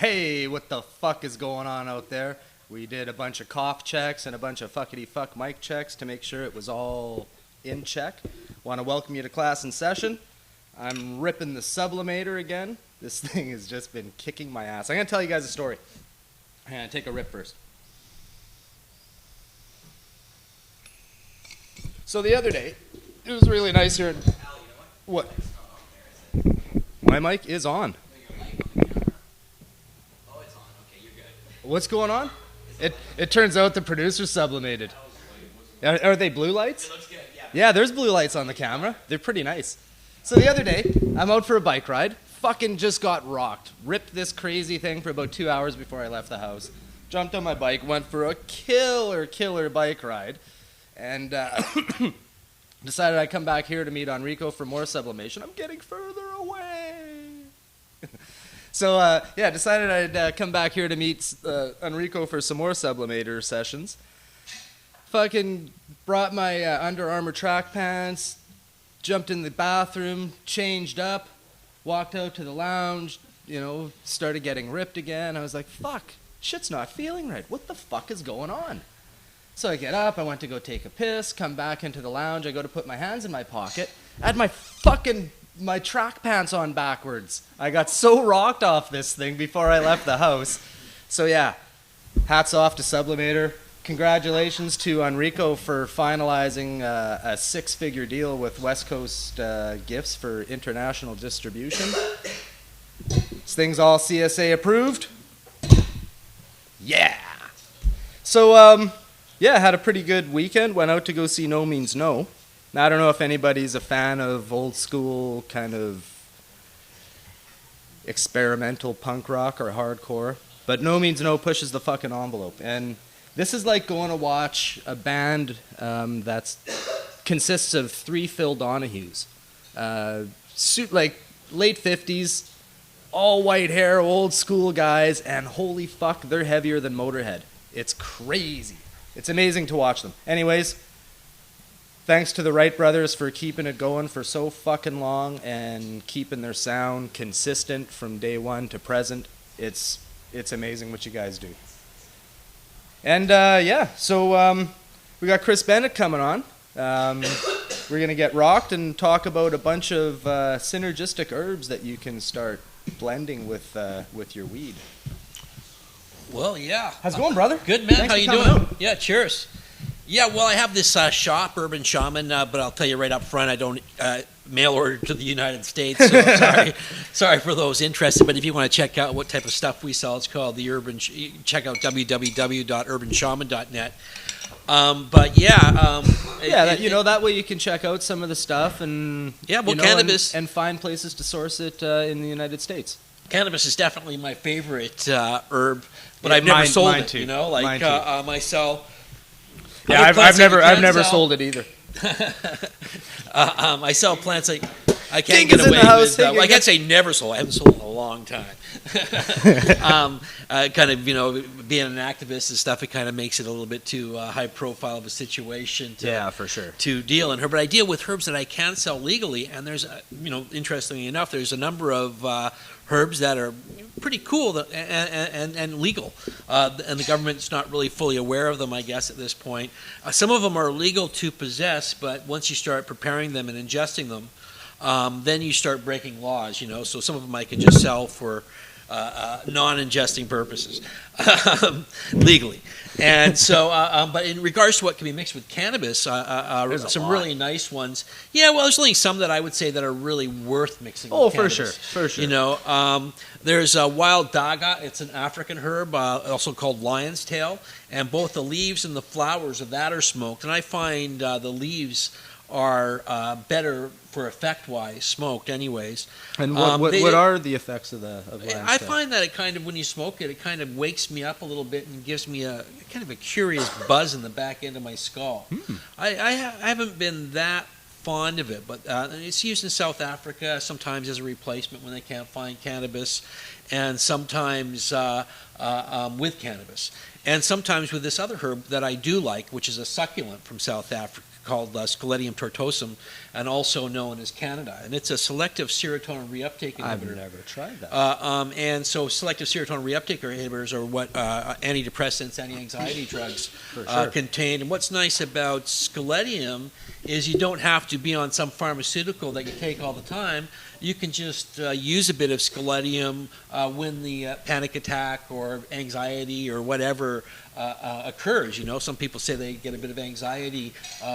Hey, what the fuck is going on out there? We did a bunch of cough checks and a bunch of fuckity-fuck mic checks to make sure it was all in check. Want to welcome you to class in session. I'm ripping the sublimator again. This thing has just been kicking my ass. I'm going to tell you guys a story. I'm going to take a rip first. So the other day, it was really nice here. What? My mic is on. What's going on? It turns out the producer sublimated. Are they blue lights? It looks good, yeah. Yeah, there's blue lights on the camera. They're pretty nice. So the other day, I'm out for a bike ride. Fucking just got rocked. Ripped this crazy thing for about 2 hours before I left the house. Jumped on my bike, went for a killer bike ride. And decided I'd come back here to meet Enrico for more sublimation. I'm getting further away. So, decided I'd come back here to meet Enrico for some more sublimator sessions. Fucking brought my Under Armour track pants, jumped in the bathroom, changed up, walked out to the lounge, started getting ripped again. I was like, fuck, shit's not feeling right. What the fuck is going on? So I get up, I went to go take a piss, come back into the lounge, I go to put my hands in my pocket, I had my track pants on backwards. I got so rocked off this thing before I left the house. So yeah, hats off to Sublimator. Congratulations to Enrico for finalizing a six-figure deal with West Coast Gifts for international distribution. This thing's all CSA approved. Yeah. So, had a pretty good weekend. Went out to go see No Means No. Now, I don't know if anybody's a fan of old school kind of experimental punk rock or hardcore, but No Means No pushes the fucking envelope. And this is like going to watch a band that consists of three Phil Donahues. Like late 50s, all white hair, old school guys, and holy fuck, they're heavier than Motorhead. It's crazy. It's amazing to watch them. Anyways, thanks to the Wright brothers for keeping it going for so fucking long and keeping their sound consistent from day one to present. It's amazing what you guys do. And so we got Chris Bennett coming on. We're going to get rocked and talk about a bunch of synergistic herbs that you can start blending with your weed. Well, yeah. How's it going, brother? Good, man. Thanks How you for doing? coming out. Yeah, cheers. Yeah, well, I have this shop, Urban Shaman, but I'll tell you right up front, I don't mail order to the United States, so sorry for those interested. But if you want to check out what type of stuff we sell, it's called the Urban. Check out www.urbanshaman.net. That way you can check out some of the stuff and cannabis and find places to source it in the United States. Cannabis is definitely my favorite herb, but I've never sold it. Too. I sell. Yeah, I've never sold it either. I sell plants like I can't get away with. I can't say never sold. I haven't sold in a long time. Being an activist and stuff, it kind of makes it a little bit too high profile of a situation. For sure. To deal in her, but I deal with herbs that I can sell legally, and there's, interestingly enough, there's a number of herbs that are pretty cool and legal, and the government's not really fully aware of them, I guess, at this point. Some of them are legal to possess, but once you start preparing them and ingesting them, then you start breaking laws, So some of them I can just sell for non-ingesting purposes legally. And so, but in regards to what can be mixed with cannabis, some really nice ones. Yeah, well, there's only some that I would say that are really worth mixing with cannabis. For sure. There's wild daga. It's an African herb, also called lion's tail. And both the leaves and the flowers of that are smoked. And I find the leaves are better for effect-wise smoked anyways. And what are the effects of lion's tail? I find that it kind of, when you smoke it, it kind of wakes me up a little bit and gives me a kind of a curious buzz in the back end of my skull. I haven't been that fond of it, but it's used in South Africa sometimes as a replacement when they can't find cannabis, and sometimes with cannabis, and sometimes with this other herb that I do like, which is a succulent from South Africa called Scaledium tortuosum, and also known as Canada. And it's a selective serotonin reuptake inhibitor. I've never tried that. And so selective serotonin reuptake inhibitors are what antidepressants, anti-anxiety drugs contain. And what's nice about Scaledium is you don't have to be on some pharmaceutical that you take all the time. You can just use a bit of Scaledium when the panic attack or anxiety or whatever occurs. You know, some people say they get a bit of anxiety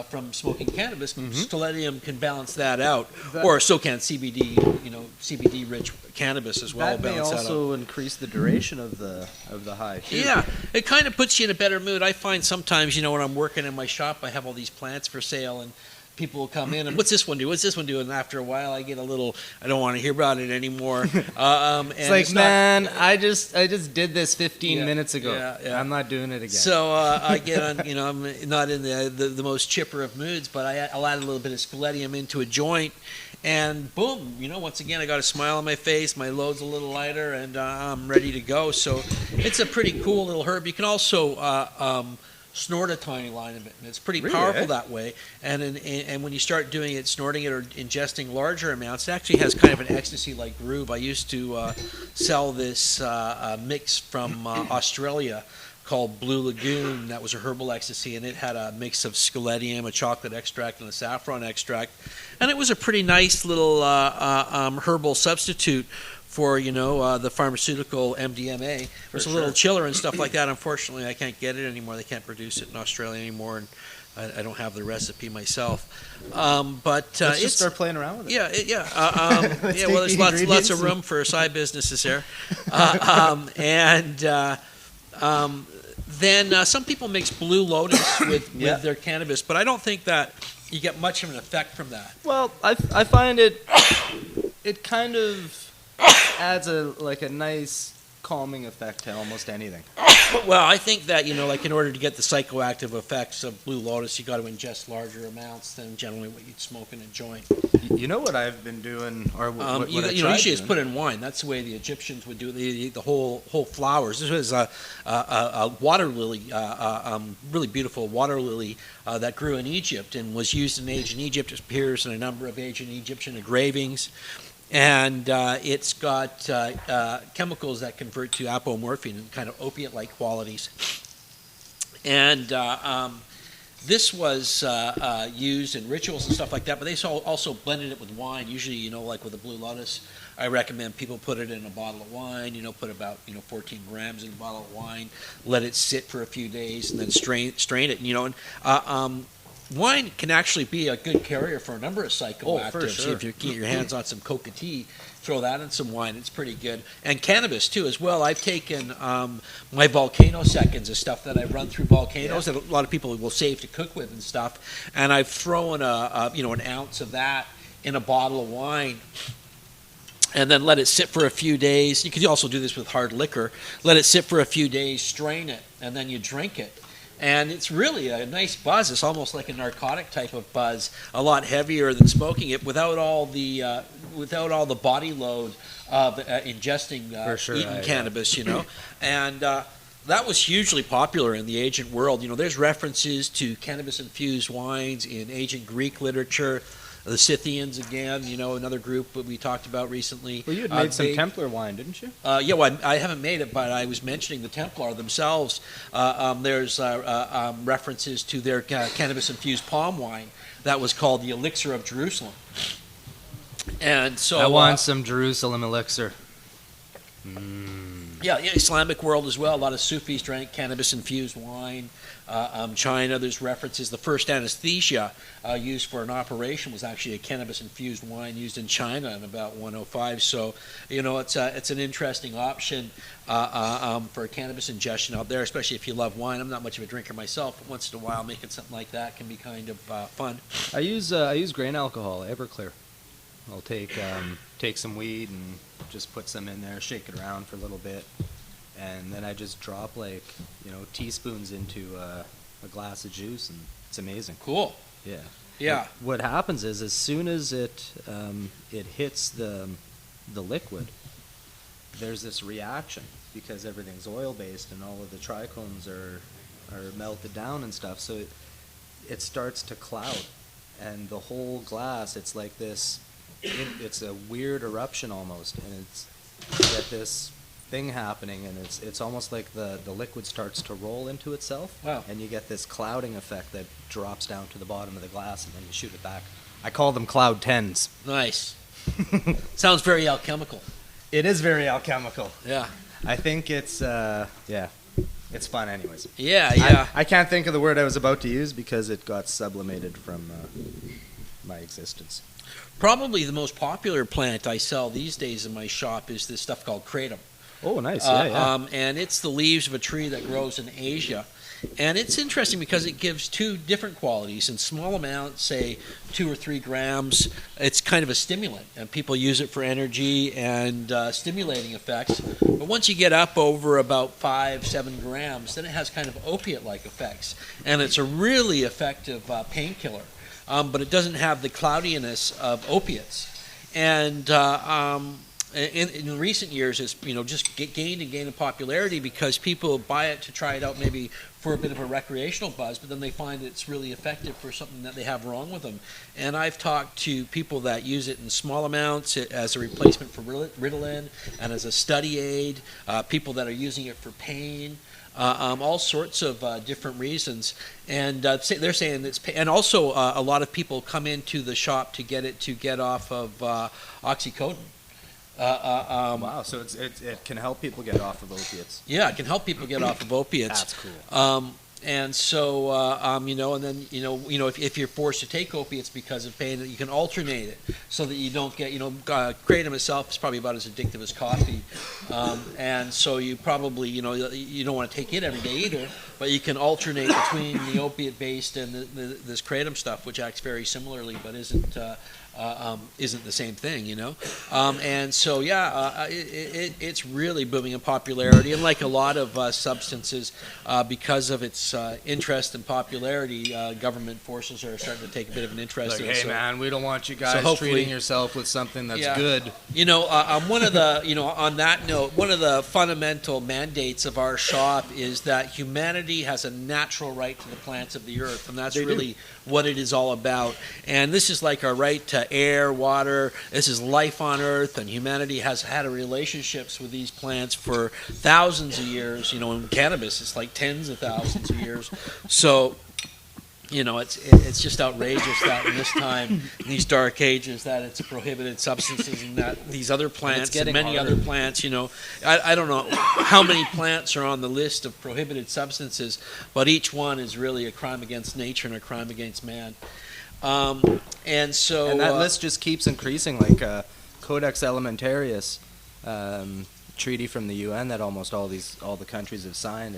from smoking cannabis. Scaledium can balance that out, or so can CBD. You know, CBD-rich cannabis as well. That may also increase the duration of the high. Too. Yeah, it kind of puts you in a better mood. I find sometimes, you know, when I'm working in my shop, I have all these plants for sale, and people will come in and what's this one do? What's this one do? And after a while, I get a little. I don't want to hear about it anymore. It's like, man, I just did this 15 minutes ago. Yeah. I'm not doing it again. So I get on. You know, I'm not in the most chipper of moods, but I'll add a little bit of Scaledium into a joint, and boom, you know, once again, I got a smile on my face. My load's a little lighter, and I'm ready to go. So it's a pretty cool little herb. You can also snort a tiny line of it, and it's pretty powerful that way. And when you start doing it, snorting it or ingesting larger amounts, it actually has kind of an ecstasy-like groove. I used to sell this mix from Australia called Blue Lagoon. That was a herbal ecstasy, and it had a mix of Scaledium, a chocolate extract, and a saffron extract. And it was a pretty nice little herbal substitute for, you know, the pharmaceutical MDMA. It's a little chiller and stuff like that. Unfortunately, I can't get it anymore. They can't produce it in Australia anymore, and I don't have the recipe myself. But let's just start playing around with it. Yeah. Well, there's lots of room for side businesses there. Then some people mix Blue Lotus with their cannabis, but I don't think that you get much of an effect from that. Well, I find it kind of adds a nice calming effect to almost anything. Well, I think that, you know, like in order to get the psychoactive effects of Blue Lotus, you got to ingest larger amounts than generally what you'd smoke in a joint. You know what I've been doing, or what you usually just put in wine. That's the way the Egyptians would do it. The whole flowers. This was a water lily, really beautiful water lily that grew in Egypt and was used in ancient Egypt. It appears in a number of ancient Egyptian engravings. And it's got chemicals that convert to apomorphine and kind of opiate-like qualities. And this was used in rituals and stuff like that, but they also blended it with wine. Usually, you know, like with the Blue Lotus, I recommend people put it in a bottle of wine, you know, put about 14 grams in a bottle of wine, let it sit for a few days, and then strain it, you know. And wine can actually be a good carrier for a number of psychoactives. For sure. If you can get your hands on some coca tea, throw that in some wine. It's pretty good. And cannabis, too, as well. I've taken my volcano seconds, the stuff that I've run through volcanoes that a lot of people will save to cook with and stuff. And I've thrown an ounce of that in a bottle of wine and then let it sit for a few days. You could also do this with hard liquor. Let it sit for a few days, strain it, and then you drink it. And it's really a nice buzz. It's almost like a narcotic type of buzz, a lot heavier than smoking it, without all the body load of ingesting eating cannabis, you know. And that was hugely popular in the ancient world. You know, there's references to cannabis-infused wines in ancient Greek literature. The Scythians, again, you know, another group that we talked about recently. Well, you had made some Templar wine, didn't you? Well, I haven't made it, but I was mentioning the Templar themselves. There's references to their cannabis-infused palm wine that was called the Elixir of Jerusalem. And so I want some Jerusalem elixir. Yeah, Islamic world as well. A lot of Sufis drank cannabis-infused wine. China, there's references. The first anesthesia used for an operation was actually a cannabis-infused wine used in China in about 105. So, you know, it's an interesting option for cannabis ingestion out there, especially if you love wine. I'm not much of a drinker myself, but once in a while making something like that can be kind of fun. I use grain alcohol, Everclear. I'll take some weed and just put some in there, shake it around for a little bit, and then I just drop teaspoons into a glass of juice, and it's amazing. Cool. Yeah. Yeah. What happens is, as soon as it hits the liquid, there's this reaction because everything's oil based and all of the trichomes are melted down and stuff. So it starts to cloud. and the whole glass, it's like this. It's a weird eruption almost, and you get this thing happening, and it's almost like the liquid starts to roll into itself. Wow. And you get this clouding effect that drops down to the bottom of the glass, and then you shoot it back. I call them cloud tens. Nice. Sounds very alchemical. It is very alchemical. Yeah. I think it's it's fun anyways. Yeah. I can't think of the word I was about to use because it got sublimated from my existence. Probably the most popular plant I sell these days in my shop is this stuff called kratom. Oh, nice. Yeah. And it's the leaves of a tree that grows in Asia. And it's interesting because it gives two different qualities. In small amounts, say 2 or 3 grams, it's kind of a stimulant. And people use it for energy and stimulating effects. But once you get up over about 5-7 grams, then it has kind of opiate-like effects. And it's a really effective painkiller. But it doesn't have the cloudiness of opiates. And in recent years, it's just gained in popularity because people buy it to try it out maybe for a bit of a recreational buzz, but then they find it's really effective for something that they have wrong with them. And I've talked to people that use it in small amounts as a replacement for Ritalin and as a study aid, people that are using it for pain. All sorts of different reasons, and they're saying it's and also a lot of people come into the shop to get off of oxycodone. Wow, so it can help people get off of opiates. Yeah, it can help people get off of opiates. That's cool. And so, and then, if you're forced to take opiates because of pain, you can alternate it so that you don't get, kratom itself is probably about as addictive as coffee. And so you probably, you don't want to take it every day either, but you can alternate between the opiate-based and this kratom stuff, which acts very similarly but isn't the same thing, and so it's really booming in popularity, and like a lot of substances, because of its interest and popularity, government forces are starting to take a bit of an interest in it. Hey man, we don't want you guys treating yourself with something that's good. One of the on that note, one of the fundamental mandates of our shop is that humanity has a natural right to the plants of the earth, and that's really what it is all about. And this is like our right to air, water. This is life on Earth, and humanity has had relationships with these plants for thousands of years. In cannabis, it's like tens of thousands of years. So, it's just outrageous that in this time, in these dark ages, that it's prohibited substances, and that these other plants and many other plants. I don't know how many plants are on the list of prohibited substances, but each one is really a crime against nature and a crime against man. And that list just keeps increasing, like Codex Alimentarius treaty from the UN that almost all the countries have signed.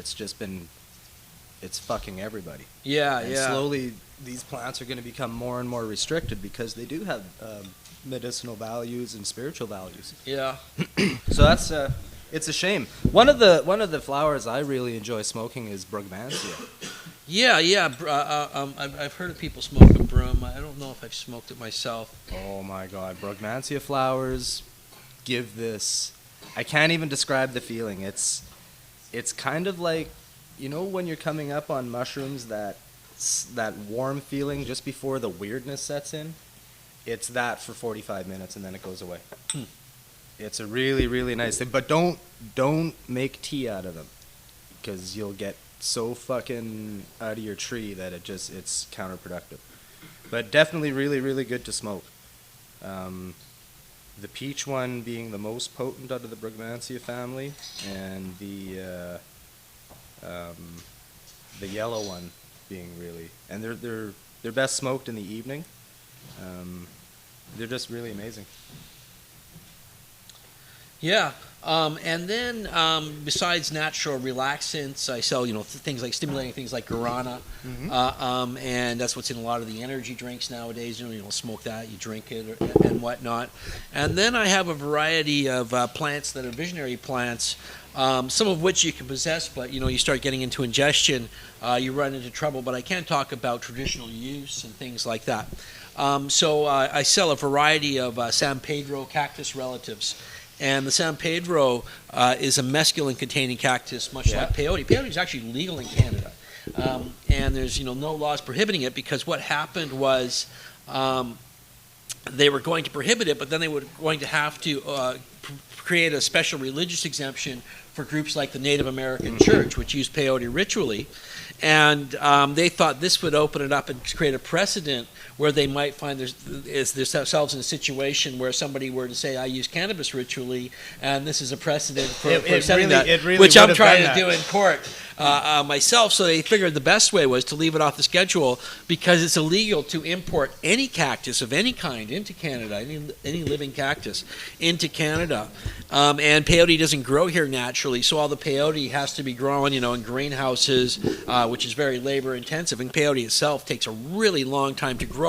It's fucking everybody. And slowly these plants are going to become more and more restricted because they do have medicinal values and spiritual values. Yeah. So that's it's a shame. One of the flowers I really enjoy smoking is Brugmansia. Yeah. I've heard of people smoking broom. I don't know if I've smoked it myself. Oh my God, Brugmansia flowers give this. I can't even describe the feeling. It's kind of like, when you're coming up on mushrooms, that warm feeling just before the weirdness sets in. It's that for 45 minutes and then it goes away. It's a really, really nice thing. But don't make tea out of them because you'll get so fucking out of your tree that it's counterproductive. But definitely really, really good to smoke. The peach one being the most potent out of the Brugmansia family, and the yellow one being really, and they're best smoked in the evening. They're just really amazing. Yeah, and then besides natural relaxants, I sell things like stimulating things like guarana, and that's what's in a lot of the energy drinks nowadays. You don't smoke that, you drink it and whatnot. And then I have a variety of plants that are visionary plants. Some of which you can possess, but you start getting into ingestion, you run into trouble. But I can talk about traditional use and things like that. So I sell a variety of San Pedro cactus relatives. And the San Pedro is a mescaline-containing cactus, much like peyote. Peyote is actually legal in Canada. and there's no laws prohibiting it, because what happened was they were going to prohibit it, but then they were going to have to create a special religious exemption for groups like the Native American Church, which used peyote ritually. And they thought this would open it up and create a precedent where they might find themselves in a situation where somebody were to say, I use cannabis ritually, and this is a precedent for setting that, which I'm trying to do in court myself. So they figured the best way was to leave it off the schedule, because it's illegal to import any cactus of any kind into Canada, any living cactus into Canada. And peyote doesn't grow here naturally, so all the peyote has to be grown, in greenhouses, which is very labor intensive, and peyote itself takes a really long time to grow.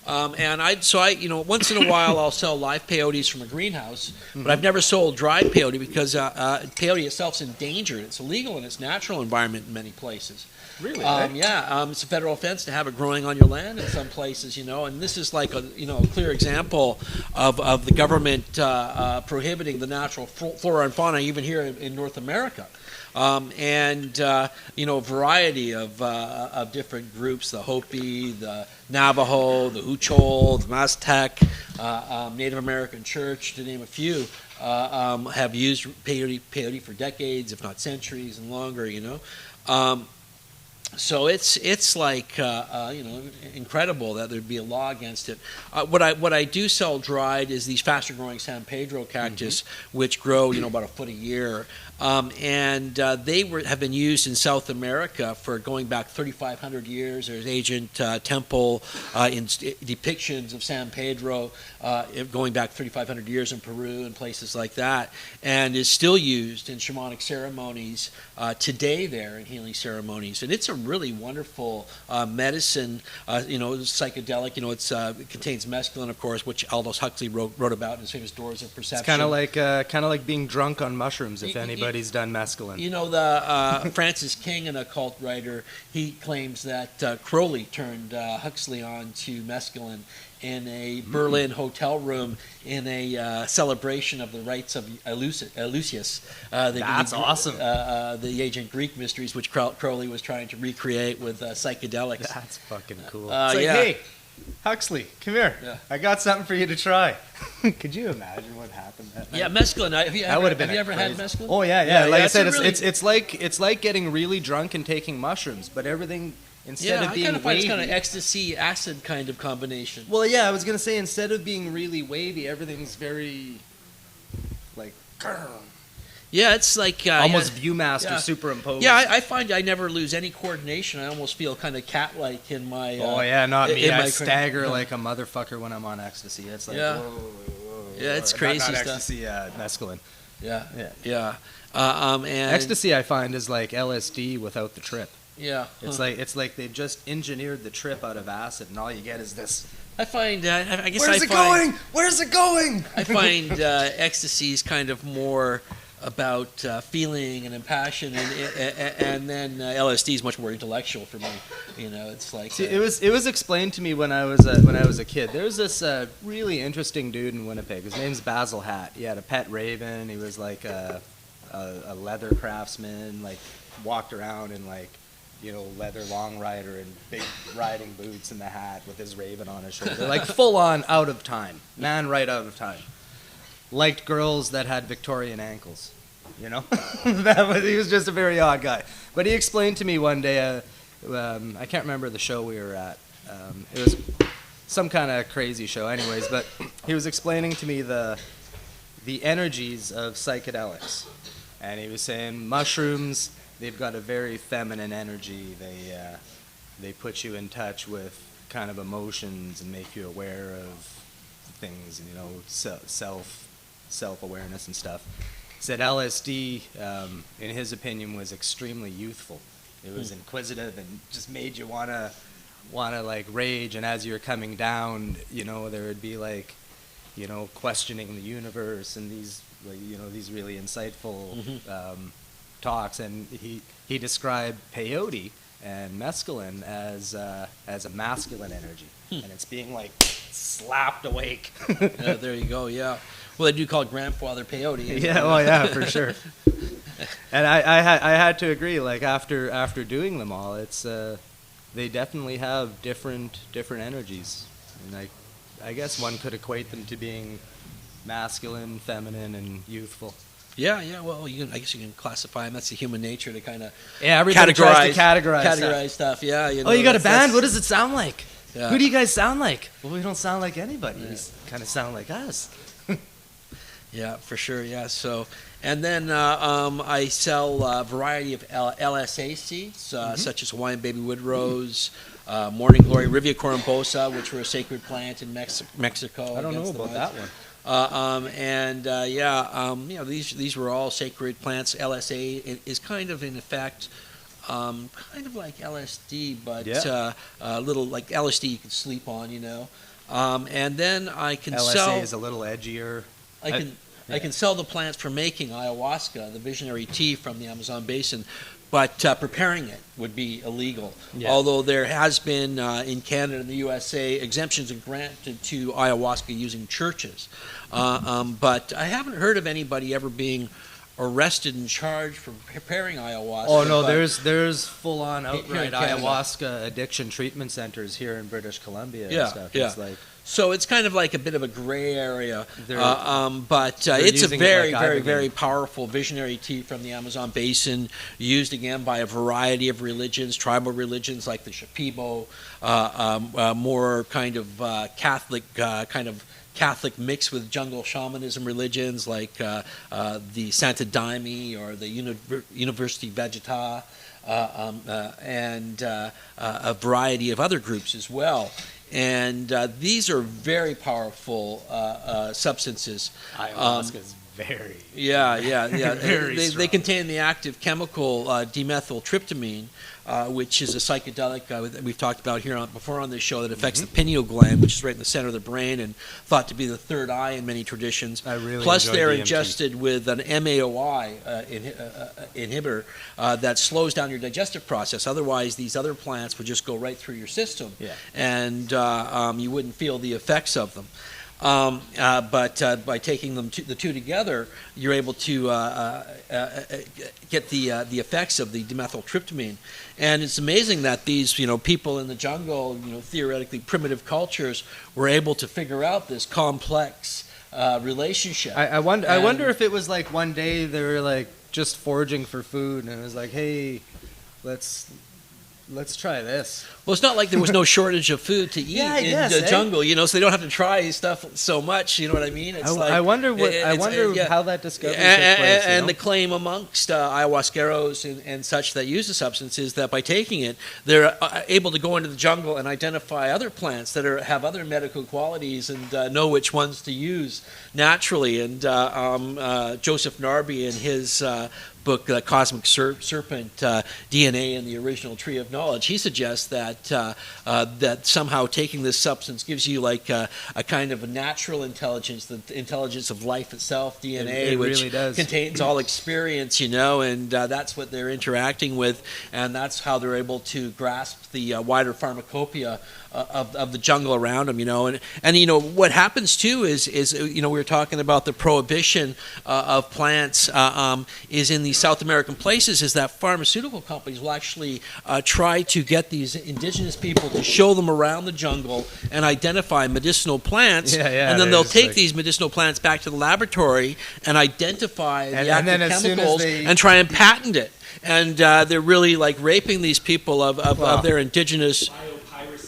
And I once in a while I'll sell live peyotes from a greenhouse, but I've never sold dried peyote because peyote itself's endangered. It's illegal in its natural environment in many places. Really? It's a federal offense to have it growing on your land in some places, and this is like a clear example of the government prohibiting the natural flora and fauna even here in North America. A variety of different groups, the Hopi, the Navajo, the Uchol, the Mazatec, Native American Church, to name a few, have used peyote for decades, if not centuries and longer, So it's like incredible that there'd be a law against it. What I do sell dried is these faster growing San Pedro cactus, which grow about a foot a year, and they have been used in South America for going back 3,500 years. There's ancient temple depictions of San Pedro going back 3,500 years in Peru and places like that, and is still used in shamanic ceremonies today there, in healing ceremonies, and it's a really wonderful medicine, psychedelic. It contains mescaline, of course, which Aldous Huxley wrote about in his famous Doors of Perception. It's kind of like being drunk on mushrooms, if anybody's done mescaline. The Francis King, an occult writer, he claims that Crowley turned Huxley on to mescaline in a Berlin hotel room in a celebration of the rites of Eleusis. That's awesome. The ancient Greek mysteries, which Crowley was trying to recreate with psychedelics. That's fucking cool. It's like, hey, Huxley, come here. Yeah. I got something for you to try. Could you imagine what happened that night? Yeah, mescaline. Have you ever had mescaline? Oh yeah. Like I said, really... it's like getting really drunk and taking mushrooms, but everything instead of being I kind of find it's kind of wavy. ecstasy acid kind of combination. Well, yeah, I was gonna say instead of being really wavy, everything's very like. Yeah, it's like almost Viewmaster superimposed. Yeah, I find I never lose any coordination. I almost feel kind of cat-like in my. Not me. I stagger like a motherfucker when I'm on ecstasy. It's like whoa. Yeah, it's crazy not stuff. Ecstasy, mescaline. Yeah. And ecstasy, I find, is like LSD without the trip. Yeah. It's like they just engineered the trip out of acid, and all you get is this. I find. I guess. Where's it going? Where's it going? I find ecstasy is kind of more about feeling and impassion, and then LSD is much more intellectual for me. It's like. See, it was explained to me when I was a kid. There was this really interesting dude in Winnipeg. His name's Basil Hatt. He had a pet raven. He was like a leather craftsman. Like walked around in like. Leather long rider and big riding boots and the hat with his raven on his shoulder. Like full on out of time. Man right out of time. Liked girls that had Victorian ankles. He was just a very odd guy. But he explained to me one day, I can't remember the show we were at. It was some kind of crazy show anyways, but he was explaining to me the energies of psychedelics. And he was saying mushrooms, they've got a very feminine energy. They put you in touch with kind of emotions and make you aware of things, self-awareness and stuff. He said LSD, in his opinion, was extremely youthful. It was inquisitive and just made you wanna like rage. And as you're coming down, there would be like, questioning the universe and these really insightful talks. And he described peyote and mescaline as a masculine energy, and it's being like slapped awake. There you go. Yeah. Well, they do call it grandfather peyote. Yeah. Oh, yeah, for sure. And I had to agree. Like after doing them all, it's they definitely have different energies, and I guess one could equate them to being masculine, feminine, and youthful. Yeah. Well, I guess you can classify them. That's the human nature to kind of Everybody tries to categorize stuff. Yeah. Oh, you got a band? What does it sound like? Yeah. Who do you guys sound like? Well, we don't sound like anybody. Yeah. We kind of sound like us. Yeah, for sure. Yeah. So, and then I sell a variety of LSA seeds, such as Hawaiian baby wood rose, morning glory, Rivia corymbosa, which were a sacred plant in Mexico. I don't know about that one. These were all sacred plants. LSA is kind of in effect, kind of like LSD, but a little like LSD you can sleep on, and then I can sell. LSA is a little edgier. I can sell the plants for making ayahuasca, the visionary tea from the Amazon basin, but preparing it would be illegal. Yeah. Although there has been in Canada and the USA exemptions granted to ayahuasca using churches, but I haven't heard of anybody ever being arrested and charged for preparing ayahuasca. Oh no, there's full on outright ayahuasca addiction treatment centers here in British Columbia. Yeah, and stuff. Yeah. It's like, so it's kind of like a bit of a gray area, but it's a very, very, very powerful visionary tea from the Amazon basin, used again by a variety of religions, tribal religions like the Shipibo, more kind of Catholic mix with jungle shamanism religions like the Santa Daime or the University Vegeta, and a variety of other groups as well. And these are very powerful substances. Ayahuasca is very they contain the active chemical dimethyltryptamine, which is a psychedelic that we've talked about here before on this show that affects the pineal gland, which is right in the center of the brain and thought to be the third eye in many traditions. Plus, they're ingested with an MAOI inhibitor that slows down your digestive process. Otherwise, these other plants would just go right through your system, and you wouldn't feel the effects of them. But by taking the two together, you're able to get the effects of the dimethyltryptamine. And it's amazing that these people in the jungle, theoretically primitive cultures, were able to figure out this complex relationship. I wonder if it was like one day they were like just foraging for food, and it was like, hey, let's try this. Well, it's not like there was no shortage of food to eat in the jungle, so they don't have to try stuff so much. You know what I mean? It's I wonder how that discovery took place. And the claim amongst ayahuasqueros and such that use the substance is that by taking it, they're able to go into the jungle and identify other plants that have other medical qualities and know which ones to use naturally. And Joseph Narby in his book, Cosmic Serpent, DNA and the Original Tree of Knowledge, he suggests that somehow taking this substance gives you like a kind of a natural intelligence, the intelligence of life itself, DNA, it which really does. Contains all experience, and that's what they're interacting with, and that's how they're able to grasp the wider pharmacopoeia of the jungle around them, and what happens too is we were talking about the prohibition of plants is in these South American places, is that pharmaceutical companies will actually try to get these indigenous people to show them around the jungle and identify medicinal plants, and then they'll take these medicinal plants back to the laboratory and identify the active chemicals and try and patent it, and they're really like raping these people of their indigenous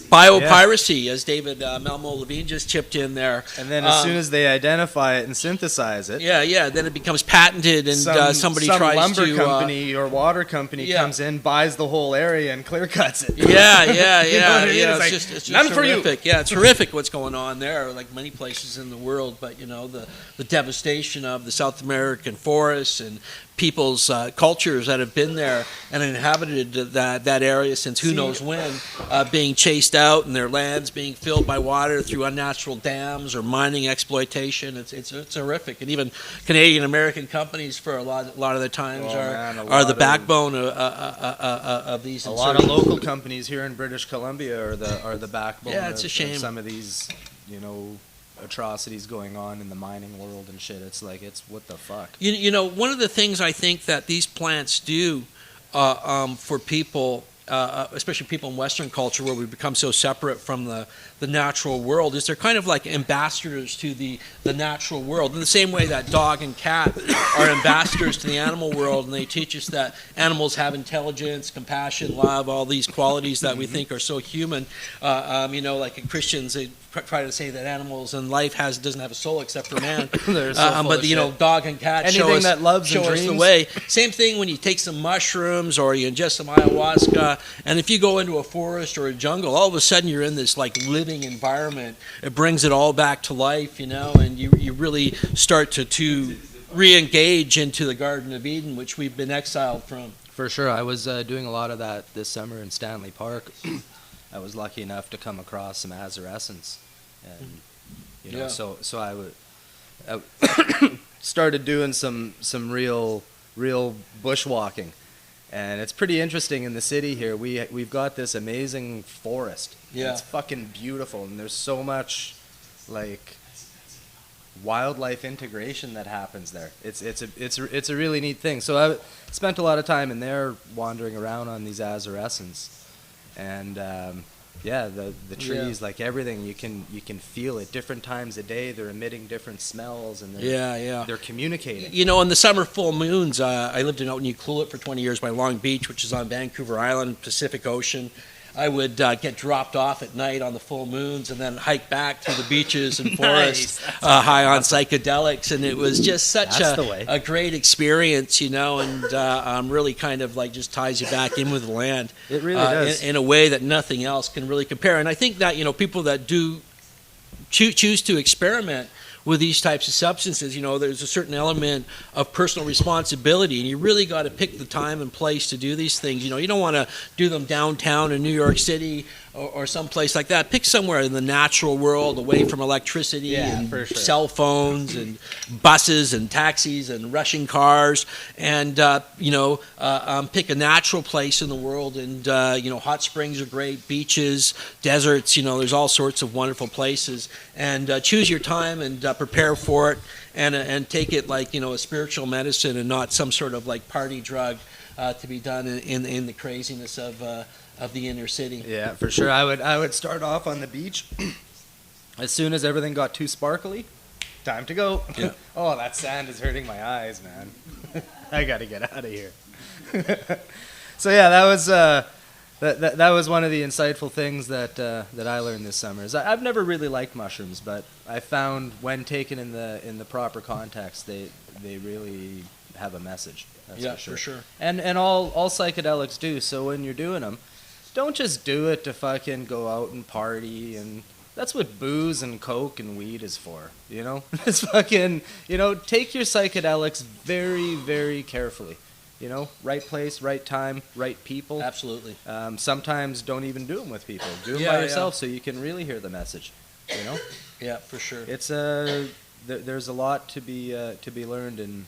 biopiracy, as David Malmo-Levine just chipped in there. And then as soon as they identify it and synthesize it, then it becomes patented, and somebody tries to... Some lumber company or water company comes in, buys the whole area, and clear cuts it. It's just none for horrific. Yeah, it's horrific what's going on there, like many places in the world. But the devastation of the South American forests and people's cultures that have been there and inhabited that area since who knows when, being chased out and their lands being filled by water through unnatural dams or mining exploitation. It's horrific. And even Canadian American companies for a lot of the times are the backbone of these. A lot of local companies here in British Columbia are the backbone. Yeah, it's a shame. Of some of these, atrocities going on in the mining world and shit. It's like, it's what the fuck. You know, one of the things I think that these plants do for people, especially people in Western culture, where we become so separate from the natural world, is they're kind of like ambassadors to the natural world. In the same way that dog and cat are ambassadors to the animal world, and they teach us that animals have intelligence, compassion, love, all these qualities that we think are so human. You know, like Christians, they try to say that animals and life doesn't have a soul except for man. But you know, dog and cat show us the way. Same thing when you take some mushrooms or you ingest some ayahuasca, and if you go into a forest or a jungle, all of a sudden you're in this like living environment. It brings it all back to life, you know, and you really start to re-engage into the Garden of Eden, which we've been exiled from. For sure. I was doing a lot of that this summer in Stanley Park. I was lucky enough to come across some azarescents, and you know, so I started doing some real bushwalking, and it's pretty interesting in the city here. We've got this amazing forest. Yeah, it's fucking beautiful, and there's so much like wildlife integration that happens there. It's a really neat thing. So I spent a lot of time in there wandering around on these azarescents. And the trees, like everything, you can feel it. Different times a day, they're emitting different smells, and they're communicating. You know, in the summer full moons, I lived out in Ucluelet for 20 years by Long Beach, which is on Vancouver Island, Pacific Ocean. I would get dropped off at night on the full moons and then hike back through the beaches and forests high on psychedelics, and it was just such a great experience, you know, and really kind of like just ties you back in with the land. It really does. In a way that nothing else can really compare. And I think that, you know, people that do choose to experiment with these types of substances, you know, there's a certain element of personal responsibility, and you really got to pick the time and place to do these things. You know, you don't want to do them downtown in New York City or someplace like that. Pick somewhere in the natural world, away from electricity and cell phones and buses and taxis and rushing cars, and pick a natural place in the world. And you know, hot springs are great, beaches, deserts. You know, there's all sorts of wonderful places. And choose your time and prepare for it, and take it like, you know, a spiritual medicine and not some sort of like party drug to be done in the craziness of the inner city. Yeah, for sure. I would start off on the beach. As soon as everything got too sparkly, time to go. Yeah. Oh, that sand is hurting my eyes, man. I got to get out of here. So yeah, that was that was one of the insightful things that I learned this summer. Is I've never really liked mushrooms, but I found when taken in the proper context, they really have a message. That's for sure. And all psychedelics do. So when you're doing them, don't just do it to fucking go out and party, and that's what booze and coke and weed is for, you know? It's fucking, you know, take your psychedelics very, very carefully. You know, right place, right time, right people. Absolutely. Sometimes don't even do them with people. Do them by yourself so you can really hear the message, you know? Yeah, for sure. It's there's a lot to be learned in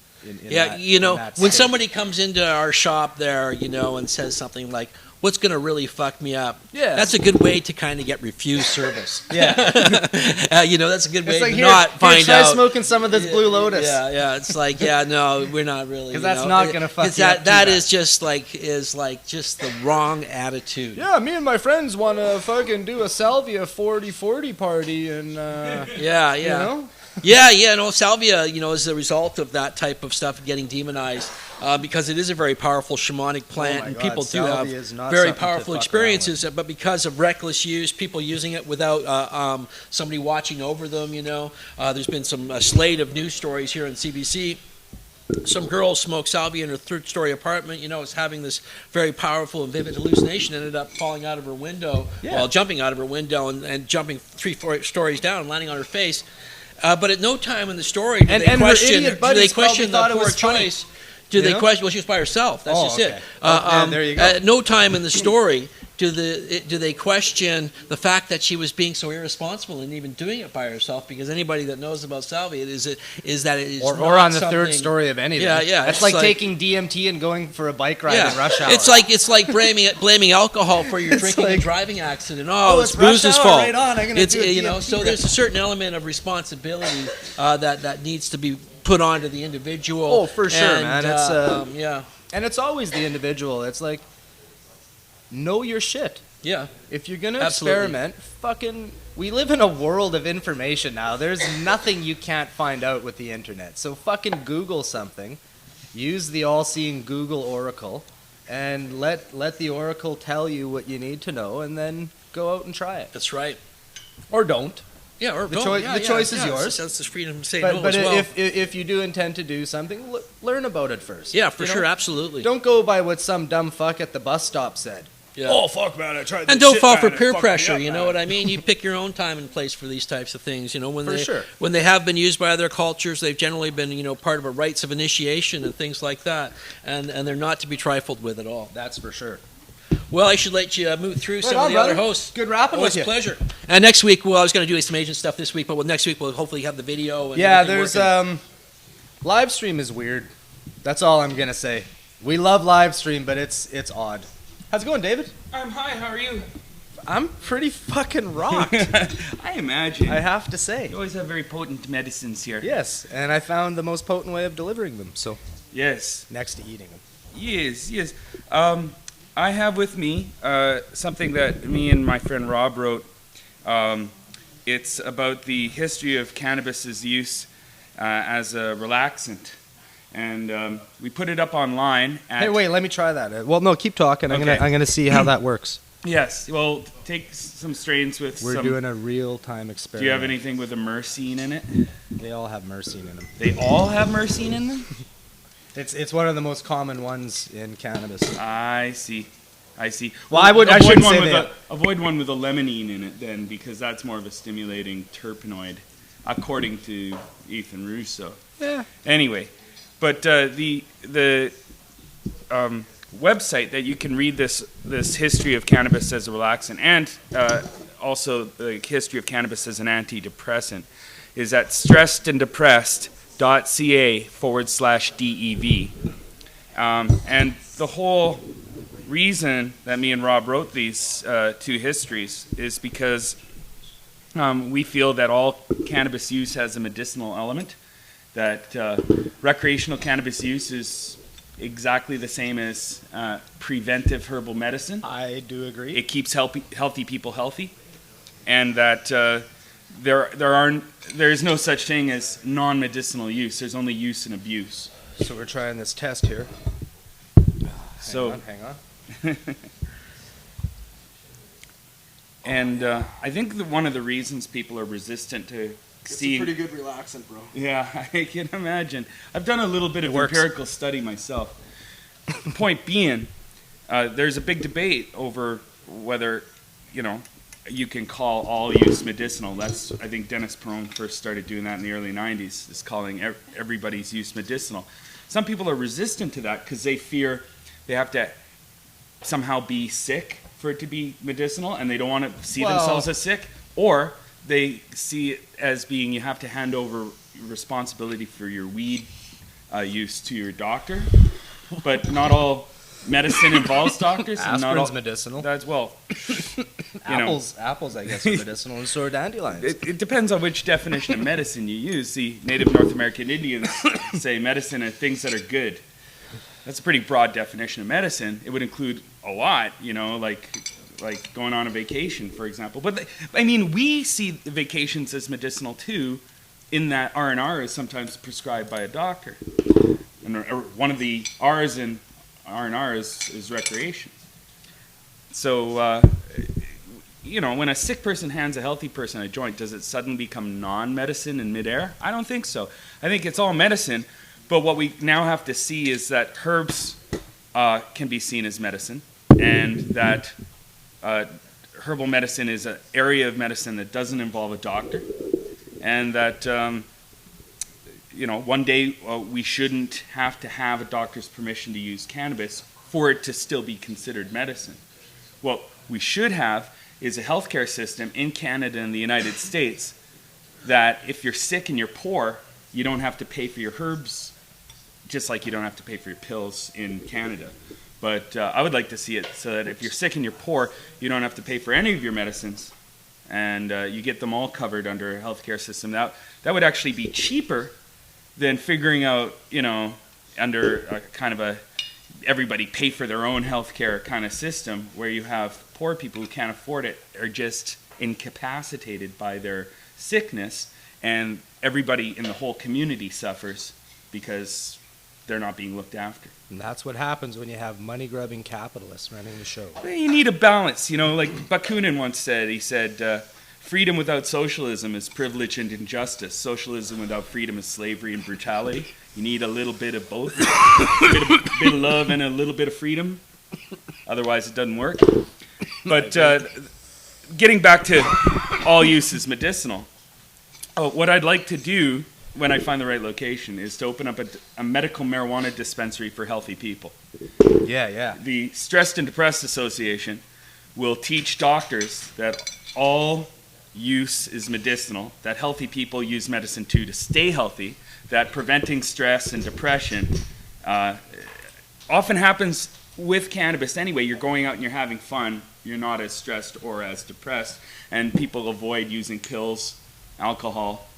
that, you know, when somebody comes into our shop there, you know, and says something like, what's going to really fuck me up? Yeah. That's a good way to kind of get refused service. Yeah. You know, that's a good way to not find out. Try smoking some of this Blue Lotus. Yeah. It's like, no, we're not really. Because that's not going to fuck you up. That is just the wrong attitude. Yeah, me and my friends want to fucking do a Salvia 40-40 party, and you know? No, salvia, you know, is the result of that type of stuff getting demonized, because it is a very powerful shamanic plant, and people do have very powerful experiences, but because of reckless use, people using it without somebody watching over them, you know. There's been a slate of news stories here on CBC. Some girl smoked salvia in her third-story apartment, you know, was having this very powerful and vivid hallucination, ended up falling out of her window, jumping out of her window and jumping 3 stories down and landing on her face. But at no time in the story do they question the poor choice. Do they question? Well, she was by herself. That's just it. There you go. At no time in the story do they question the fact that she was being so irresponsible and even doing it by herself? Because anybody that knows about salvia is that it is or not on the something- third story of anything. Yeah. It's like taking DMT and going for a bike ride in rush hour. It's like blaming alcohol for your drinking and driving accident. Oh, it's rush booze's hour, fault. right on. I'm gonna do a DMT so ride. there's a certain element of responsibility that needs to be put onto the individual. Oh, for sure, and, man. It's yeah. And it's always the individual. It's like, know your shit. Yeah. If you're gonna Absolutely. experiment, we live in a world of information now. There's nothing you can't find out with the internet. So fucking Google something, use the all-seeing Google Oracle, and let the Oracle tell you what you need to know, and then go out and try it. That's right. Or don't. Yeah, or The don't. choice- Yeah, the choice is yeah. yours. That's the freedom to say But, no but as well. if you do intend to do something, learn about it first. Yeah, for You know? sure, absolutely. Don't go by what some dumb fuck at the bus stop said. Yeah. Oh fuck, man! I tried. And this don't shit, fall man, for it peer fucked me pressure. up, You know man. what I mean? You pick your own time and place for these types of things. You know, when For sure. when they have been used by other cultures, they've generally been part of a rites of initiation and things like that, and they're not to be trifled with at all. That's for sure. Well, I should let you move through some on, of the other brother. hosts. Good rapping Always with a you. pleasure. And next week, well, I was going to do some agent stuff this week, but next week we'll hopefully have the video. And Yeah, everything there's working. live stream is weird. That's all I'm gonna say. We love live stream, but it's odd. How's it going, David? Hi, how are you? I'm pretty fucking rocked. I imagine. I have to say. You always have very potent medicines here. Yes, and I found the most potent way of delivering them. So Yes. next to eating them. Yes. I have with me something that me and my friend Rob wrote. It's about the history of cannabis's use as a relaxant. And we put it up online. Hey, wait, let me try that. Well, no, keep talking. I'm Okay. gonna see how that works. Yes. Well, take some strains with We're some... doing a real-time experiment. Do you have anything with a myrcene in it? They all have myrcene in them. They all have myrcene in them? It's one of the most common ones in cannabis. I see. Well, I avoid shouldn't one say with that. avoid one with a limonene in it then, because that's more of a stimulating terpenoid, according to Ethan Russo. Yeah. Anyway, but the website that you can read this history of cannabis as a relaxant and also the history of cannabis as an antidepressant is at stressedanddepressed.ca/DEV. And the whole reason that me and Rob wrote these two histories is because we feel that all cannabis use has a medicinal element, that recreational cannabis use is exactly the same as preventive herbal medicine. I do agree. It keeps healthy people healthy, and that there is no such thing as non-medicinal use. There's only use and abuse. So we're trying this test here. Hang on. And I think that one of the reasons people are resistant to seeing... It's a pretty good relaxant, bro. Yeah, I can imagine. I've done a little bit of works. empirical study myself. Point being, there's a big debate over whether, you can call all use medicinal. That's, I think Dennis Perone first started doing that in the early 90s, is calling everybody's use medicinal. Some people are resistant to that because they fear they have to somehow be sick for it to be medicinal, and they don't want to see themselves as sick, or they see it as being you have to hand over responsibility for your weed use to your doctor. But not all medicine involves doctors. And not all, Aspirin's medicinal. That's Apples, I guess, are medicinal, and so are dandelions. It depends on which definition of medicine you use. See, Native North American Indians say medicine are things that are good. That's a pretty broad definition of medicine. It would include a lot, like going on a vacation, for example. But we see vacations as medicinal too, in that R&R is sometimes prescribed by a doctor, and one of the R's in R&R is recreation. So, when a sick person hands a healthy person a joint, does it suddenly become non-medicine in midair? I don't think so. I think it's all medicine. But what we now have to see is that herbs can be seen as medicine, and that herbal medicine is an area of medicine that doesn't involve a doctor, and that one day we shouldn't have to have a doctor's permission to use cannabis for it to still be considered medicine. What we should have is a healthcare system in Canada and the United States that if you're sick and you're poor, you don't have to pay for your herbs, just like you don't have to pay for your pills in Canada. But I would like to see it so that if you're sick and you're poor, you don't have to pay for any of your medicines, and you get them all covered under a healthcare system. That would actually be cheaper than figuring out, under a kind of a everybody pay for their own healthcare kind of system, where you have poor people who can't afford it are just incapacitated by their sickness, and everybody in the whole community suffers because they're not being looked after. And that's what happens when you have money-grubbing capitalists running the show. Well, you need a balance, like Bakunin once said. He said, freedom without socialism is privilege and injustice. Socialism without freedom is slavery and brutality. You need a little bit of both, a bit of love and a little bit of freedom. Otherwise, it doesn't work. But getting back to all use is medicinal, what I'd like to do when I find the right location is to open up a medical marijuana dispensary for healthy people. Yeah. The Stressed and Depressed Association will teach doctors that all use is medicinal, that healthy people use medicine too to stay healthy, that preventing stress and depression often happens with cannabis anyway. You're going out and you're having fun, you're not as stressed or as depressed, and people avoid using pills, alcohol,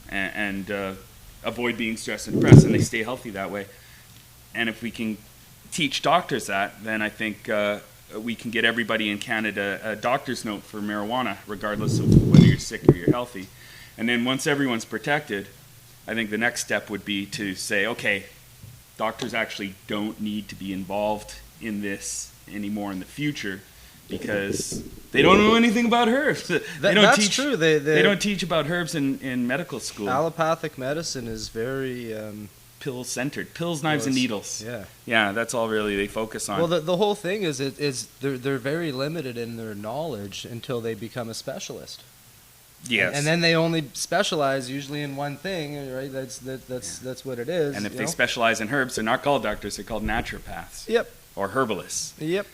and avoid being stressed and depressed, and they stay healthy that way. And if we can teach doctors that, then I think we can get everybody in Canada a doctor's note for marijuana, regardless of whether you're sick or you're healthy. And then once everyone's protected, I think the next step would be to say, okay, doctors actually don't need to be involved in this anymore in the future, because they don't know anything about herbs. That's true. They don't teach about herbs in medical school. Allopathic medicine is very pill-centered. Pills, knives, and needles. Yeah, that's all really they focus on. Well, the whole thing is they're very limited in their knowledge until they become a specialist. Yes. And then they only specialize usually in one thing, right? That's what it is. And if they specialize in herbs, they're not called doctors. They're called naturopaths. Yep. Or herbalists. Yep.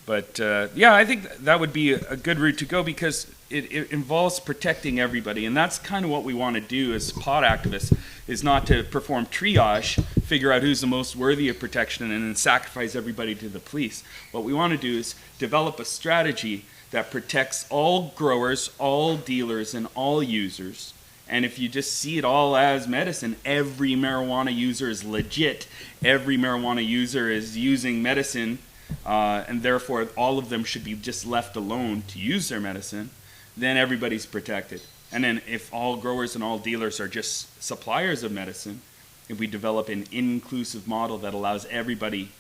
But I think that would be a good route to go, because it involves protecting everybody, and that's kind of what we want to do as pot activists, is not to perform triage, figure out who's the most worthy of protection, and then sacrifice everybody to the police. What we want to do is develop a strategy that protects all growers, all dealers, and all users. And if you just see it all as medicine, every marijuana user is legit. Every marijuana user is using medicine, and therefore all of them should be just left alone to use their medicine, then everybody's protected. And then if all growers and all dealers are just suppliers of medicine, if we develop an inclusive model that allows everybody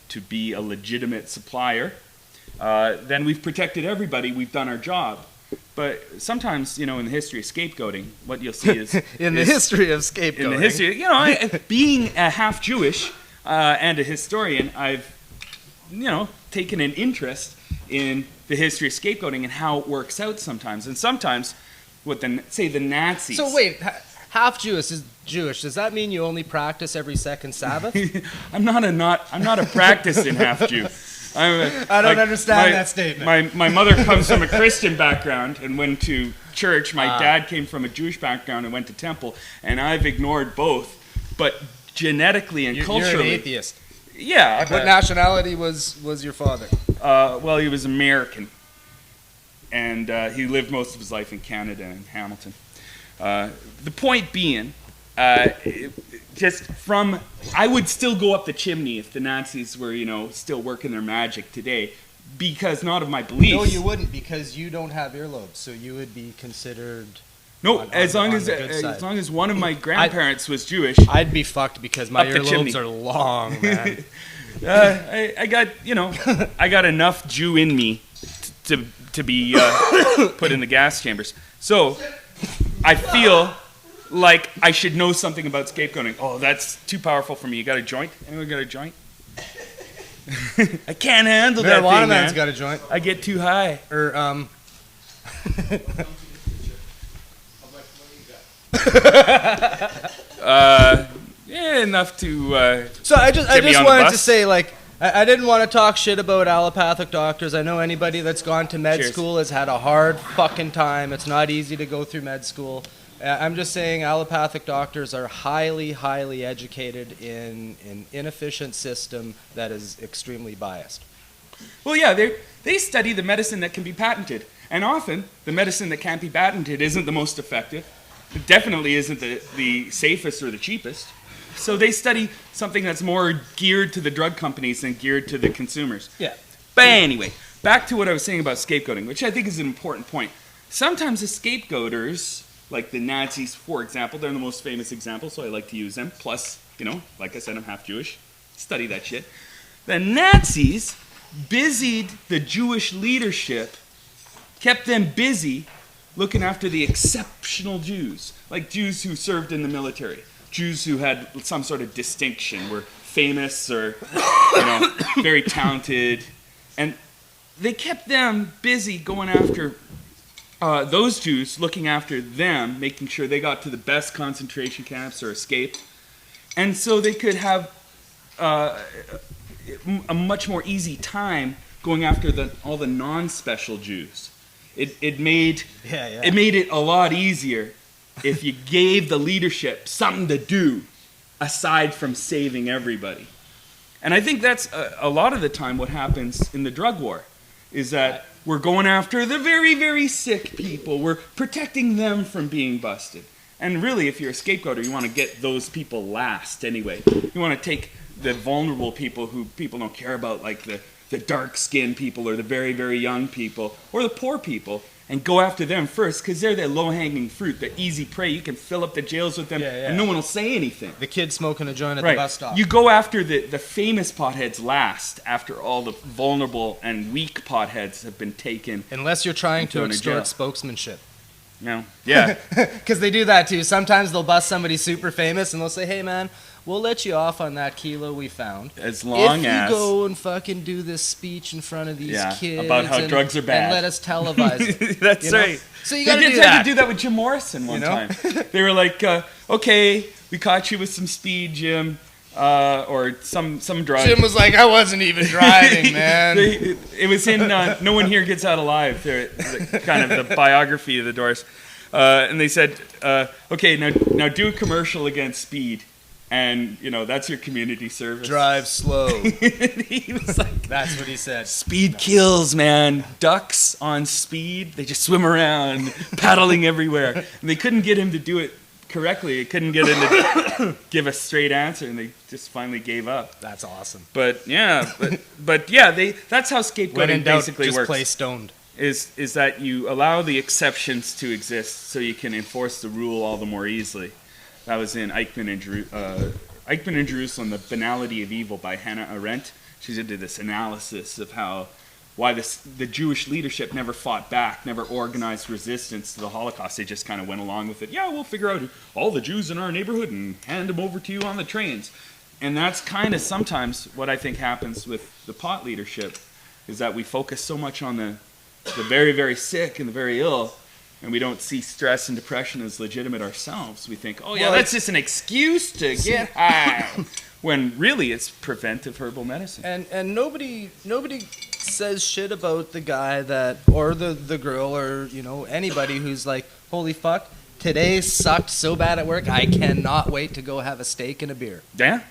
to be a legitimate supplier, then we've protected everybody, we've done our job. But sometimes, in the history of scapegoating, what you'll see is... In the history of scapegoating. In the history, being a half Jewish and a historian, I've, taken an interest in the history of scapegoating and how it works out sometimes. And sometimes, the Nazis... So wait, half Jewish is Jewish. Does that mean you only practice every second Sabbath? I'm not a practicing half Jew. I don't understand that statement. My mother comes from a Christian background and went to church. My dad came from a Jewish background and went to temple. And I've ignored both. But genetically and culturally... You're an atheist. Yeah. What nationality was your father? Well, he was American. And he lived most of his life in Canada and Hamilton. The point being... I would still go up the chimney if the Nazis were, still working their magic today, because not of my beliefs. No, you wouldn't, because you don't have earlobes, so you would be considered. No, as long as one of my grandparents was Jewish, I'd be fucked because my earlobes are long, man. I got enough Jew in me to be put in the gas chambers. So I feel like I should know something about scapegoating. Oh, that's too powerful for me. You got a joint? Anyone got a joint? I can't handle that thing, man. Man's got a joint. I get too high. Yeah, enough to. So I just wanted to say, like, I didn't want to talk shit about allopathic doctors. I know anybody that's gone to med Cheers. school has had a hard fucking time. It's not easy to go through med school. I'm just saying allopathic doctors are highly, highly educated in an inefficient system that is extremely biased. Well, yeah, they study the medicine that can be patented. And often, the medicine that can't be patented isn't the most effective. It definitely isn't the safest or the cheapest. So they study something that's more geared to the drug companies than geared to the consumers. Yeah. But anyway, back to what I was saying about scapegoating, which I think is an important point. Sometimes the scapegoaters, like the Nazis, for example, they're the most famous example, so I like to use them. Plus, like I said, I'm half Jewish. Study that shit. The Nazis busied the Jewish leadership, kept them busy looking after the exceptional Jews, like Jews who served in the military, Jews who had some sort of distinction, were famous or very talented, and they kept them busy going after those Jews, looking after them, making sure they got to the best concentration camps or escaped, and so they could have a much more easy time going after all the non-special Jews. It made it a lot easier if you gave the leadership something to do aside from saving everybody. And I think that's a lot of the time what happens in the drug war, is that we're going after the very, very sick people. We're protecting them from being busted. And really, if you're a scapegoater, you want to get those people last anyway. You want to take the vulnerable people who people don't care about, like the dark-skinned people or the very, very young people or the poor people, and go after them first, because they're the low-hanging fruit, the easy prey. You can fill up the jails with them, and no one will say anything. The kid smoking a joint at the bus stop. You go after the famous potheads last, after all the vulnerable and weak potheads have been taken. Unless you're trying to extort spokesmanship. No. Yeah. Because they do that too. Sometimes they'll bust somebody super famous and they'll say, hey man, we'll let you off on that kilo we found. As long as you go and fucking do this speech in front of these kids. About how drugs are bad. And let us televise it. That's right. So you gotta they do did that. try to do that with Jim Morrison one time. They were like, okay, we caught you with some speed, Jim. Or some drug. Jim was like, I wasn't even driving, man. It was in No One Here Gets Out Alive, kind of the biography of the Doors. And they said, okay, now do a commercial against speed. And, that's your community service. Drive slow. He was like, that's what he said. Speed kills, man. Ducks on speed, they just swim around, paddling everywhere. And they couldn't get him to do it correctly. It couldn't get him to give a straight answer, and they just finally gave up. That's awesome. But yeah, that's how scapegoating basically just works. Play stoned. Is that you allow the exceptions to exist so you can enforce the rule all the more easily. That was in Eichmann in Jerusalem, The Banality of Evil by Hannah Arendt. She did this analysis of why the Jewish leadership never fought back, never organized resistance to the Holocaust. They just kind of went along with it. Yeah, we'll figure out all the Jews in our neighborhood and hand them over to you on the trains. And that's kind of sometimes what I think happens with the pot leadership, is that we focus so much on the very, very sick and the very ill, and we don't see stress and depression as legitimate ourselves. We think, that's just an excuse to get high, when really it's preventive herbal medicine. And nobody says shit about the guy or the girl or anybody who's like, holy fuck, today sucked so bad at work, I cannot wait to go have a steak and a beer. Yeah.